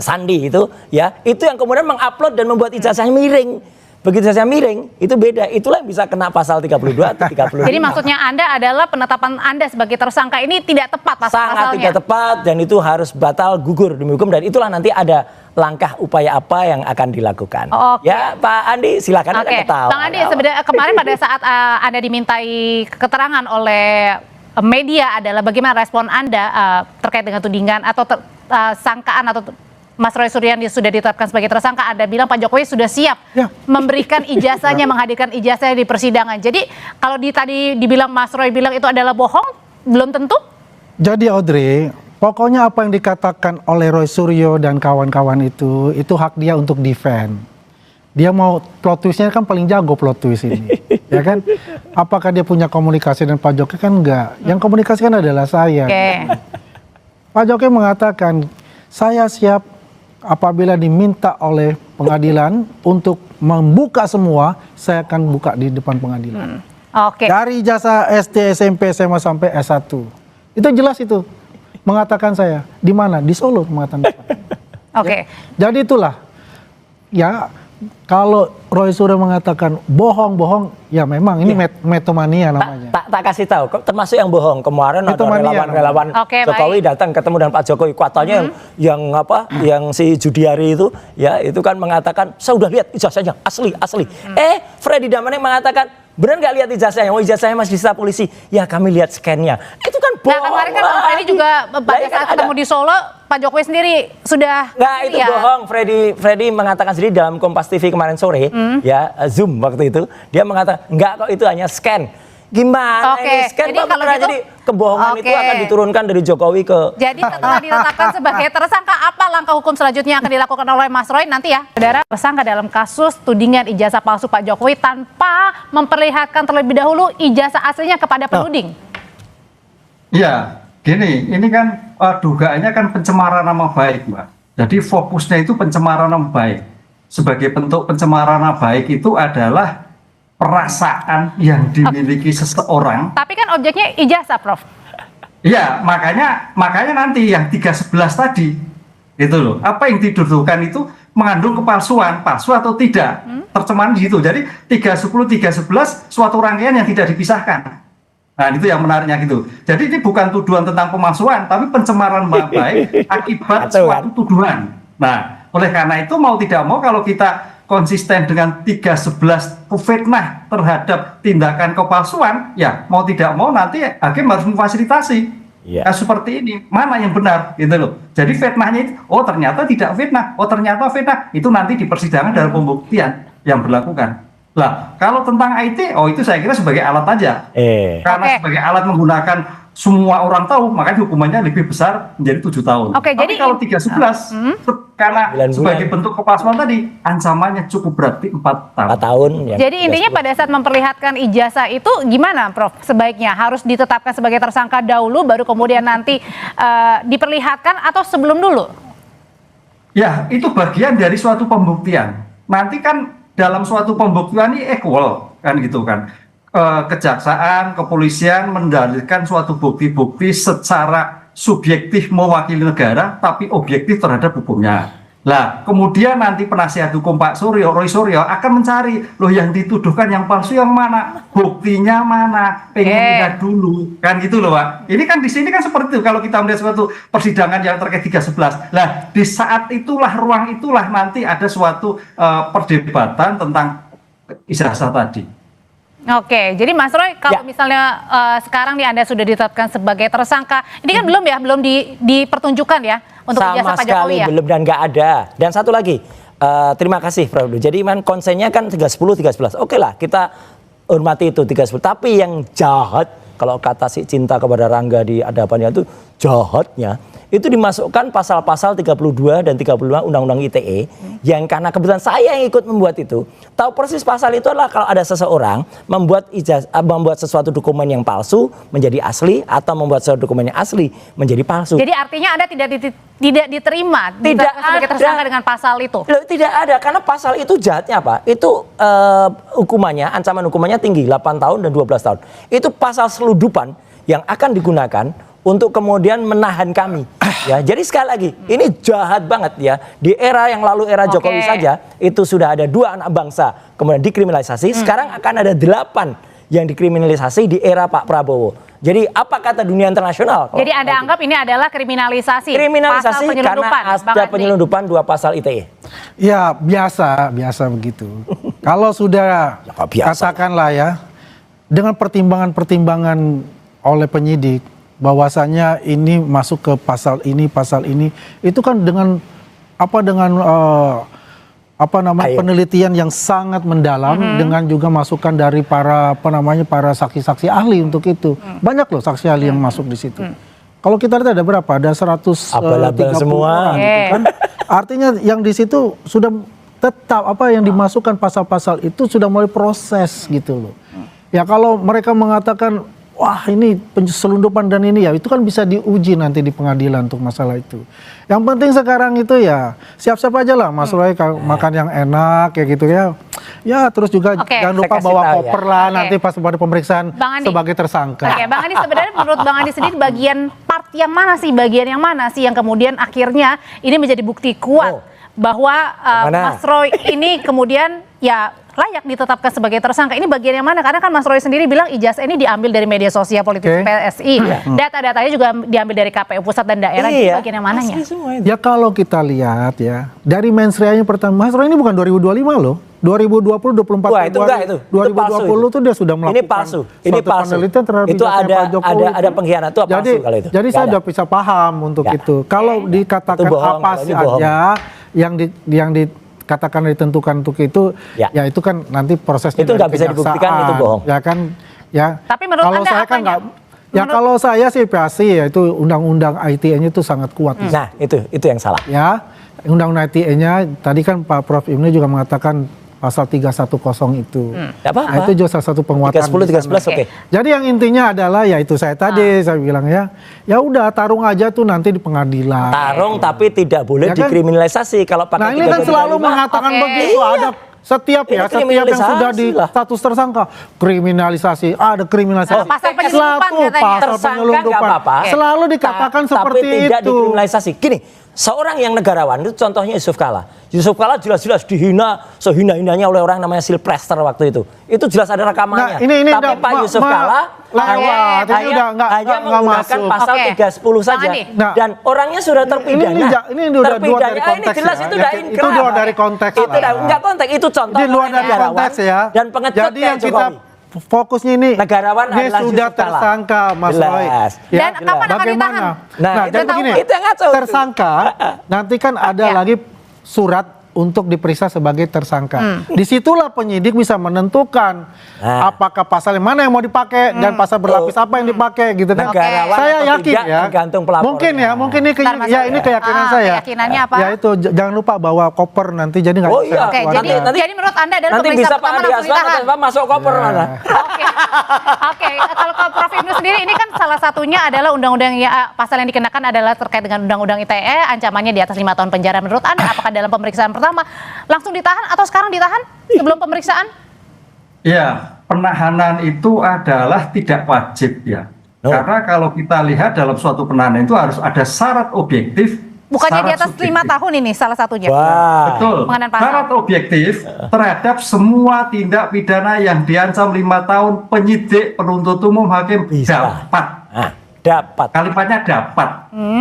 Sandi itu ya, itu yang kemudian mengupload dan membuat ijazahnya miring. Begitu saya miring, itu beda. Itulah yang bisa kena pasal 32 atau 35. Jadi maksudnya Anda adalah penetapan Anda sebagai tersangka ini tidak tepat pasalnya? Sangat tidak tepat dan itu harus batal gugur demi hukum. Dan itulah nanti ada langkah upaya apa yang akan dilakukan. Ya Pak Andi silakan Anda ketawa. Bang Andi, sebenarnya kemarin pada saat Anda dimintai keterangan oleh media adalah bagaimana respon Anda terkait dengan tudingan atau sangkaan atau Mas Roy Suryo yang sudah ditetapkan sebagai tersangka, Anda bilang Pak Jokowi sudah siap memberikan ijazahnya, menghadirkan ijazahnya di persidangan. Jadi kalau tadi dibilang Mas Roy bilang itu adalah bohong, belum tentu? Jadi Audrey, pokoknya apa yang dikatakan oleh Roy Suryo dan kawan-kawan itu hak dia untuk defend. Dia mau plot twistnya kan paling jago plot twist ini, ya kan? Apakah dia punya komunikasi dengan Pak Jokowi? Kan enggak. Yang komunikasi kan adalah saya. Pak Jokowi mengatakan, saya siap apabila diminta oleh pengadilan untuk membuka semua, saya akan buka di depan pengadilan. Dari ijazah SD, SMP, SMA sampai S1. Itu jelas itu. Mengatakan saya. Di mana? Di Solo mengatakan. Jadi itulah. Ya, kalau Roy Suryo mengatakan bohong-bohong, ya memang ini metomania namanya. Tak kasih tahu, termasuk yang bohong. Kemarin ada relawan-relawan Jokowi datang ketemu dengan Pak Jokowi. Katanya yang si Judiari itu, ya itu kan mengatakan, saya udah lihat ijazahnya, asli. Freddy Damanik mengatakan, benar nggak lihat ijazahnya? Oh ijazahnya masih disita polisi. Ya kami lihat scan-nya. Itu kan bohong. Nah kemarin kan Bang Freddy juga pada saat ketemu di Solo, Pak Jokowi sendiri sudah Nggak, itu bohong. Freddy mengatakan sendiri dalam Kompas TV kemarin sore, ya Zoom waktu itu, dia mengatakan enggak kok, itu hanya scan. Gimana ini scan? Jadi kalau gitu, jadi kebohongan itu akan diturunkan dari Jokowi ke. Jadi setelah ditetapkan sebagai tersangka, apa langkah hukum selanjutnya yang akan dilakukan oleh Mas Roy nanti ya? Saudara, tersangka dalam kasus tudingan ijazah palsu Pak Jokowi tanpa memperlihatkan terlebih dahulu ijazah aslinya kepada penuding. Iya, gini, ini kan dugaannya kan pencemaran nama baik, Mbak. Jadi fokusnya itu pencemaran nama baik. Sebagai bentuk pencemaran nama baik itu adalah perasaan yang dimiliki seseorang. Tapi kan objeknya ijazah, Prof. Iya, makanya nanti yang 311 tadi, itu loh. Apa yang dituduhkan itu mengandung kepalsuan, palsu atau tidak, tercemaran di situ. Jadi 310, 311 suatu rangkaian yang tidak dipisahkan. Nah, itu yang menariknya gitu. Jadi ini bukan tuduhan tentang pemalsuan, tapi pencemaran nama baik akibat suatu tuduhan. Nah, oleh karena itu mau tidak mau kalau kita konsisten dengan 311 fitnah terhadap tindakan kepalsuan, ya mau tidak mau nanti hakim harus memfasilitasi. Nah, seperti ini, mana yang benar gitu loh. Jadi fitnahnya itu, oh ternyata tidak fitnah, oh ternyata fitnah, itu nanti di persidangan dalam pembuktian yang berlakukan. Lah, kalau tentang IT, oh itu saya kira sebagai alat aja. Karena sebagai alat menggunakan semua orang tahu, makanya hukumannya lebih besar menjadi 7 tahun. Oke, tapi jadi kalau 311 karena sebagai bentuk kepalsuan tadi ancamannya cukup berarti 4 tahun. 4 tahun. Jadi intinya pada saat memperlihatkan ijazah itu gimana, Prof? Sebaiknya harus ditetapkan sebagai tersangka dahulu, baru kemudian nanti diperlihatkan atau sebelum dulu? Ya, itu bagian dari suatu pembuktian. Nanti kan dalam suatu pembuktian ini equal kan gitu kan. Kejaksaan, kepolisian mendalilkan suatu bukti-bukti secara subjektif mewakili negara tapi objektif terhadap hukumnya. Lah, kemudian nanti penasihat hukum Pak Roy Suryo akan mencari, loh yang dituduhkan yang palsu yang mana, buktinya mana, pengen lihat dulu, kan gitu loh Pak. Ini kan di sini kan seperti itu kalau kita melihat suatu persidangan yang terkait 311. Lah, di saat itulah ruang itulah nanti ada suatu perdebatan tentang ijazah tadi. Oke, jadi Mas Roy, kalau misalnya sekarang nih Anda sudah ditetapkan sebagai tersangka, ini kan belum dipertunjukkan ya untuk ijazah Pak Jokowi ya? Belum dan nggak ada. Dan satu lagi, terima kasih Prof. Jadi konsennya kan 310, 311. Oke lah, kita hormati itu 310. Tapi yang jahat, kalau kata si Cinta kepada Rangga di hadapannya itu jahatnya, itu dimasukkan pasal-pasal 32 dan 35 Undang-Undang ITE yang karena kebetulan saya yang ikut membuat itu, tahu persis pasal itu adalah kalau ada seseorang membuat sesuatu dokumen yang palsu menjadi asli atau membuat sesuatu dokumen yang asli menjadi palsu. Jadi artinya Anda tidak diterima sebagai tersangka dengan pasal itu? Loh, tidak ada, karena pasal itu jahatnya apa? Itu hukumannya, ancaman hukumannya tinggi, 8 tahun dan 12 tahun. Itu pasal seludupan yang akan digunakan untuk kemudian menahan kami. Ya, jadi sekali lagi, ini jahat banget ya. Di era yang lalu, era Jokowi saja, itu sudah ada 2 anak bangsa kemudian dikriminalisasi. Sekarang akan ada 8 yang dikriminalisasi di era Pak Prabowo. Jadi apa kata dunia internasional? Jadi Anda anggap ini adalah kriminalisasi? Kriminalisasi karena ada penyelundupan 2 pasal ITE. Ya biasa begitu. Kalau sudah katakanlah ya, dengan pertimbangan-pertimbangan oleh penyidik, bahwasanya ini masuk ke pasal ini, itu kan dengan penelitian yang sangat mendalam, dengan juga masukan dari para saksi-saksi ahli untuk itu. Banyak loh saksi ahli yang masuk di situ. Kalau kita lihat ada berapa? Ada 130 semua. orang gitu kan. Artinya yang di situ sudah tetap yang dimasukkan pasal-pasal itu sudah mulai proses gitu loh. Ya kalau mereka mengatakan wah ini selundupan dan ini ya, itu kan bisa diuji nanti di pengadilan untuk masalah itu. Yang penting sekarang itu ya siap-siap aja lah Mas Roy, makan yang enak kayak gitu ya. Ya terus juga jangan lupa bawa koper lah nanti pas pada pemeriksaan sebagai tersangka. Oke, Bang Andi, sebenarnya menurut Bang Andi sendiri bagian yang mana sih yang kemudian akhirnya ini menjadi bukti kuat bahwa Mas Roy ini kemudian ya layak ditetapkan sebagai tersangka. Ini bagian yang mana? Karena kan Mas Roy sendiri bilang ijazah ini diambil dari media sosial politik PSI. Data-datanya juga diambil dari KPU pusat dan daerah. Ini bagian yang mananya? Ya kalau kita lihat ya, dari mensreanya pertama, Mas Roy ini bukan 2025 loh. 2020, 24 Wah, itu enggak, itu 2020 tuh dia sudah melakukan ini palsu. Ini suatu palsu. penelitian terhadap Itu ijazahnya Pak Jokowi. ada pengkhianat itu palsu kalau itu. Jadi saya udah bisa paham untuk itu. Kalau dikatakan Itu bohong, apa kalau ini saja yang dikatakan ditentukan untuk itu, ya itu kan nanti prosesnya itu nggak dari bisa dibuktikan kejaksaan. itu bohong. Ya kan, ya. Tapi menurut kalau Anda saya kan apanya? ya kalau saya sih pasti ya itu undang-undang ITE-nya itu sangat kuat. Nah, itu yang salah. Ya, undang-undang ITE-nya tadi kan Pak Prof Ibnu juga mengatakan pasal 310 itu. Nggak apa-apa. Nah, itu juga salah satu penguatan. 310, 311 oke. Jadi yang intinya adalah ya itu saya tadi saya bilang ya udah tarung aja tuh nanti di pengadilan. Tarung tapi tidak boleh Ya kan? dikriminalisasi kalau pakai Nah ini kan 325. selalu mengatakan begitu ada setiap Ini setiap yang kriminalisasi sudah di lah. status tersangka kriminalisasi ada kriminalisasi. Pasal penyelundupan katanya. Pasal Tersangka penyelundupan. nggak apa-apa. Selalu dikatakan seperti tapi tidak itu. dikriminalisasi. Gini, seorang yang negarawan itu contohnya Yusuf Kala. Yusuf Kala jelas-jelas dihina sehina-hinanya oleh orang namanya Silprester waktu itu. Itu jelas ada rekamannya. Nah, ini tapi udah Pak Yusuf Kala lewat. Ini udah nggak menggunakan masuk. pasal 310 saja. Nah, dan orangnya sudah terpidana. Ini udah dua dari Terpidana, konteks ini jelas ya. itu udah Itu inkrah. dua dari konteks. Itu enggak konteks, itu contoh Di luar dari negarawan konteks ya. dan pengecut Jadi yang kayak kita Jokowi. fokusnya ini Negarawan dia adalah sudah Yusuf Kala. tersangka Mas Roy. Jelas. Ya, Dan kapan akan bagaimana? ditahan? Nah, Nah, itu jadi tahu, begini, itu yang ngaco itu. tersangka nanti kan ada lagi surat untuk diperiksa sebagai tersangka. Disitulah penyidik bisa menentukan apakah pasal yang mana yang mau dipakai dan pasal berlapis apa yang dipakai gitu kan. Negarawan Saya atau yakin tidak ya. tergantung pelapornya. Mungkin ini Ntar, Mas Roy. ini keyakinan saya. Keyakinannya apa? Ya itu jangan lupa bawa koper nanti jadi nggak Oh bisa iya. Oke, keluar. jadi menurut Anda adalah Nanti pemeriksaan bisa Pak pertama Andi langsung Aswan ditahan? atau masuk koper mana? Oke, kalau Prof Ibnu sendiri ini kan salah satunya adalah undang-undang pasal yang dikenakan adalah terkait dengan undang-undang ITE, ancamannya di atas 5 tahun penjara. Menurut Anda apakah dalam pemeriksaan pertama langsung ditahan atau sekarang ditahan sebelum pemeriksaan? Ya, penahanan itu adalah tidak wajib ya. Karena kalau kita lihat dalam suatu penahanan itu harus ada syarat objektif. Bukannya di syarat atas 5 subjektif. tahun ini salah satunya? Betul. Pengenaan pasal. Syarat objektif terhadap semua tindak pidana yang diancam 5 tahun penyidik, penuntut umum, hakim dapat. Dapat. Kalimatnya dapat.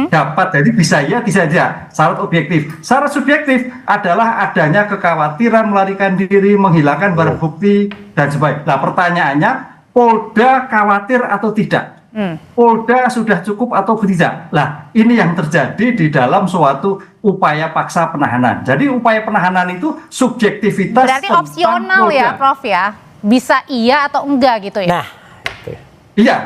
Dapat. Jadi bisa ya, bisa saja. Syarat objektif. Syarat subjektif adalah adanya kekhawatiran melarikan diri, menghilangkan barang bukti dan sebagainya. Nah, pertanyaannya, Polda khawatir atau tidak? Polda sudah cukup atau tidak? Lah, ini yang terjadi di dalam suatu upaya paksa penahanan. Jadi upaya penahanan itu subjektivitas. Berarti tentang opsional ya, Polda. Prof ya? Bisa iya atau enggak gitu ya? Nah, Iya,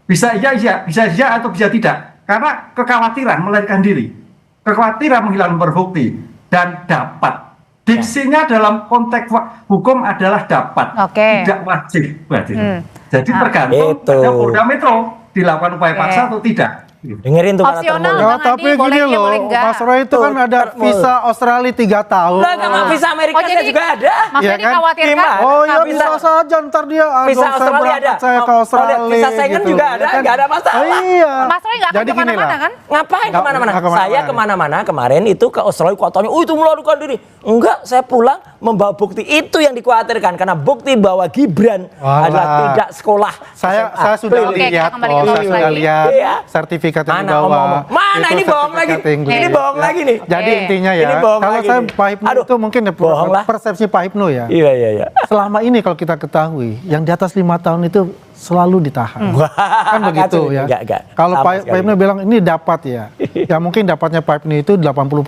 bisa iya, bisa iya atau bisa tidak. Karena kekhawatiran melarikan diri, kekhawatiran menghilangkan barang bukti, dan dapat. Diksinya dalam konteks hukum adalah dapat, tidak wajib. Jadi tergantung pada Polda Metro dilakukan upaya paksa atau tidak. Dengerin tuh kata Opsional, termohon. Bang Tapi Andi, gini boleh iya, loh, boleh enggak. Mas Roy itu kan ada visa Australia 3 tahun. Lah, sama visa Amerika jadi juga ada. maksudnya Iya kan? dikhawatirkan? Gimana? Oh ya Visa- bisa saja ntar dia Visa saya Australia berangkat, ada. saya ke Mau Australia lihat visa Schengen gitu. juga ada, Ya kan? nggak ada masalah. Oh, iya. Mas Roy nggak akan Jadi gini kemana-mana lah. kan? Ngapain Nggak kemana-mana? kemana-mana. Saya kemana-mana kemarin itu ke Australia katanya, itu melarikan diri. Enggak, saya pulang membawa bukti. Itu yang dikhawatirkan karena bukti bahwa Gibran adalah tidak sekolah. Saya SMA. sudah Oke, kita lihat kembali ke saya topik sudah lagi. lihat Iya. sertifikat yang Mana dibawa. ngomong-ngomong? Mana Itu ini bohong lagi? sertifikat Inggris. Ini bohong lagi nih. Jadi Eh, intinya ya, ini bohong kalau lagi saya nih. Pak Hipnu Aduh, itu mungkin ya, bohong lah. persepsi Pak Hipnu ya. Iya, iya, iya. Selama ini kalau kita ketahui, yang di atas 5 tahun itu selalu ditahan. Kan begitu Kacau, ya. enggak. Kalau Sama Pak sekali. Hipnu bilang ini dapat ya. Ya mungkin dapatnya Pak Hipnu itu 80%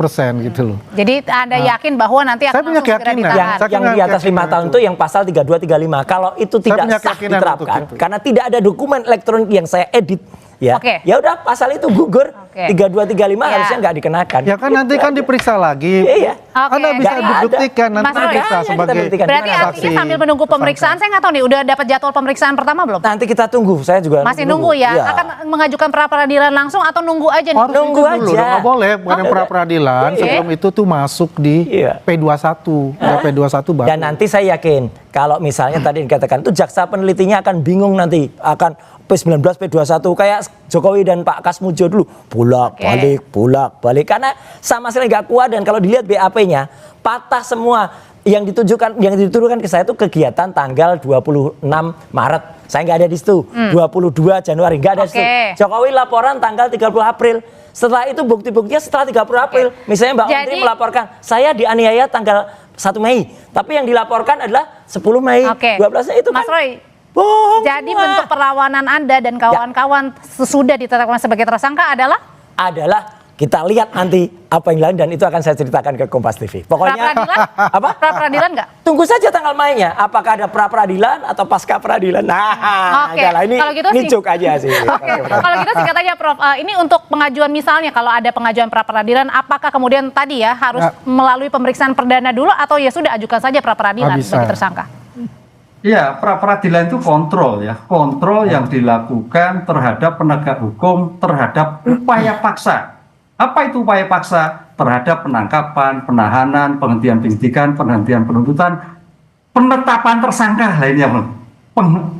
gitu loh. Jadi Anda yakin bahwa nanti akan Saya punya langsung segera keyakinan. ditahan? Yang di atas 5 tahun itu yang pasal 32, 35. Kalau itu Saya tidak punya sah keyakinan diterapkan, untuk itu. karena tidak ada dokumen elektronik yang saya edit, ya, Oke. ya udah pasal itu gugur. 32, 35 Ya. harusnya nggak dikenakan. Ya kan nanti kan diperiksa lagi. Iya. Oke. Anda bisa Nggak ada. dibuktikan nanti Mas Roy, diperiksa makanya sebagai kita buktikan. Berarti Gimana artinya sambil menunggu pemeriksaan, saya nggak tahu nih, udah dapat jadwal pemeriksaan pertama belum? Nanti kita tunggu, saya juga Masih nunggu ya? Iya. Akan mengajukan pra peradilan langsung atau nunggu aja nih? Harus Nunggu itu dulu, aja. nggak boleh bukan yang pra peradilan. Oke. Sebelum itu tuh masuk di Iya. P21, udah P21 baru. Dan nanti saya yakin kalau misalnya tadi dikatakan itu jaksa penelitinya akan bingung nanti, akan P19, P21 kayak Jokowi dan Pak Kasmujo dulu bolak-balik karena sama sekali nggak kuat. Dan kalau dilihat BAP-nya patah semua yang dituduhkan ke saya itu kegiatan tanggal 26 Maret. Saya nggak ada di situ. 22 Januari nggak ada di situ. Jokowi laporan tanggal 30 April. Setelah itu bukti-buktinya setelah 30 April. Misalnya Mbak Menteri melaporkan, saya dianiaya tanggal 1 Mei. Tapi yang dilaporkan adalah 10 Mei. 12 itu Mas kan Roy, bohong jadi semua. bentuk perlawanan Anda dan kawan-kawan sesudah ditetapkan sebagai tersangka adalah Kita lihat nanti apa yang lain dan itu akan saya ceritakan ke Kompas TV. Pokoknya pra-peradilan nggak? Tunggu saja tanggal mainnya. Apakah ada pra-peradilan atau pasca peradilan? Nah, enggak lah, ini Kalau gitu joke aja sih. Kalau gitu singkat aja Prof, ini untuk pengajuan misalnya kalau ada pengajuan pra-peradilan, apakah kemudian tadi ya harus melalui pemeriksaan perdana dulu atau ya sudah ajukan saja pra-peradilan bagi tersangka? Iya, pra-peradilan itu kontrol ya. Kontrol yang dilakukan terhadap penegak hukum terhadap upaya paksa. Apa itu upaya paksa? Terhadap penangkapan, penahanan, penghentian penyidikan, penghentian penuntutan, penetapan tersangka lainnya,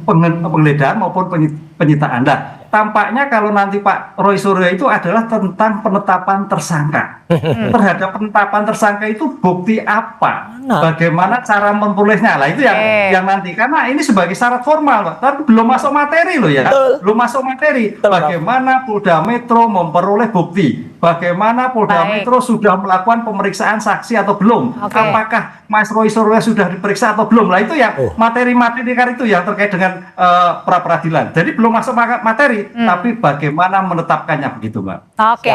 penggeledahan maupun penyitaan. Nah, tampaknya kalau nanti Pak Roy Suryo itu adalah tentang penetapan tersangka. Terhadap penetapan tersangka itu bukti apa? Bagaimana cara memperolehnya? Lah itu yang nanti, karena ini sebagai syarat formal, Pak. Tapi belum masuk materi loh ya. Belum masuk materi. Bagaimana Polda Metro memperoleh bukti? Bagaimana Polda Metro sudah melakukan pemeriksaan saksi atau belum? Apakah Mas Roy Suryo sudah diperiksa atau belum? Lah itu yang materi-materi itu yang terkait dengan pra-peradilan. Jadi belum masuk materi, tapi bagaimana menetapkannya begitu, Mbak. Oke.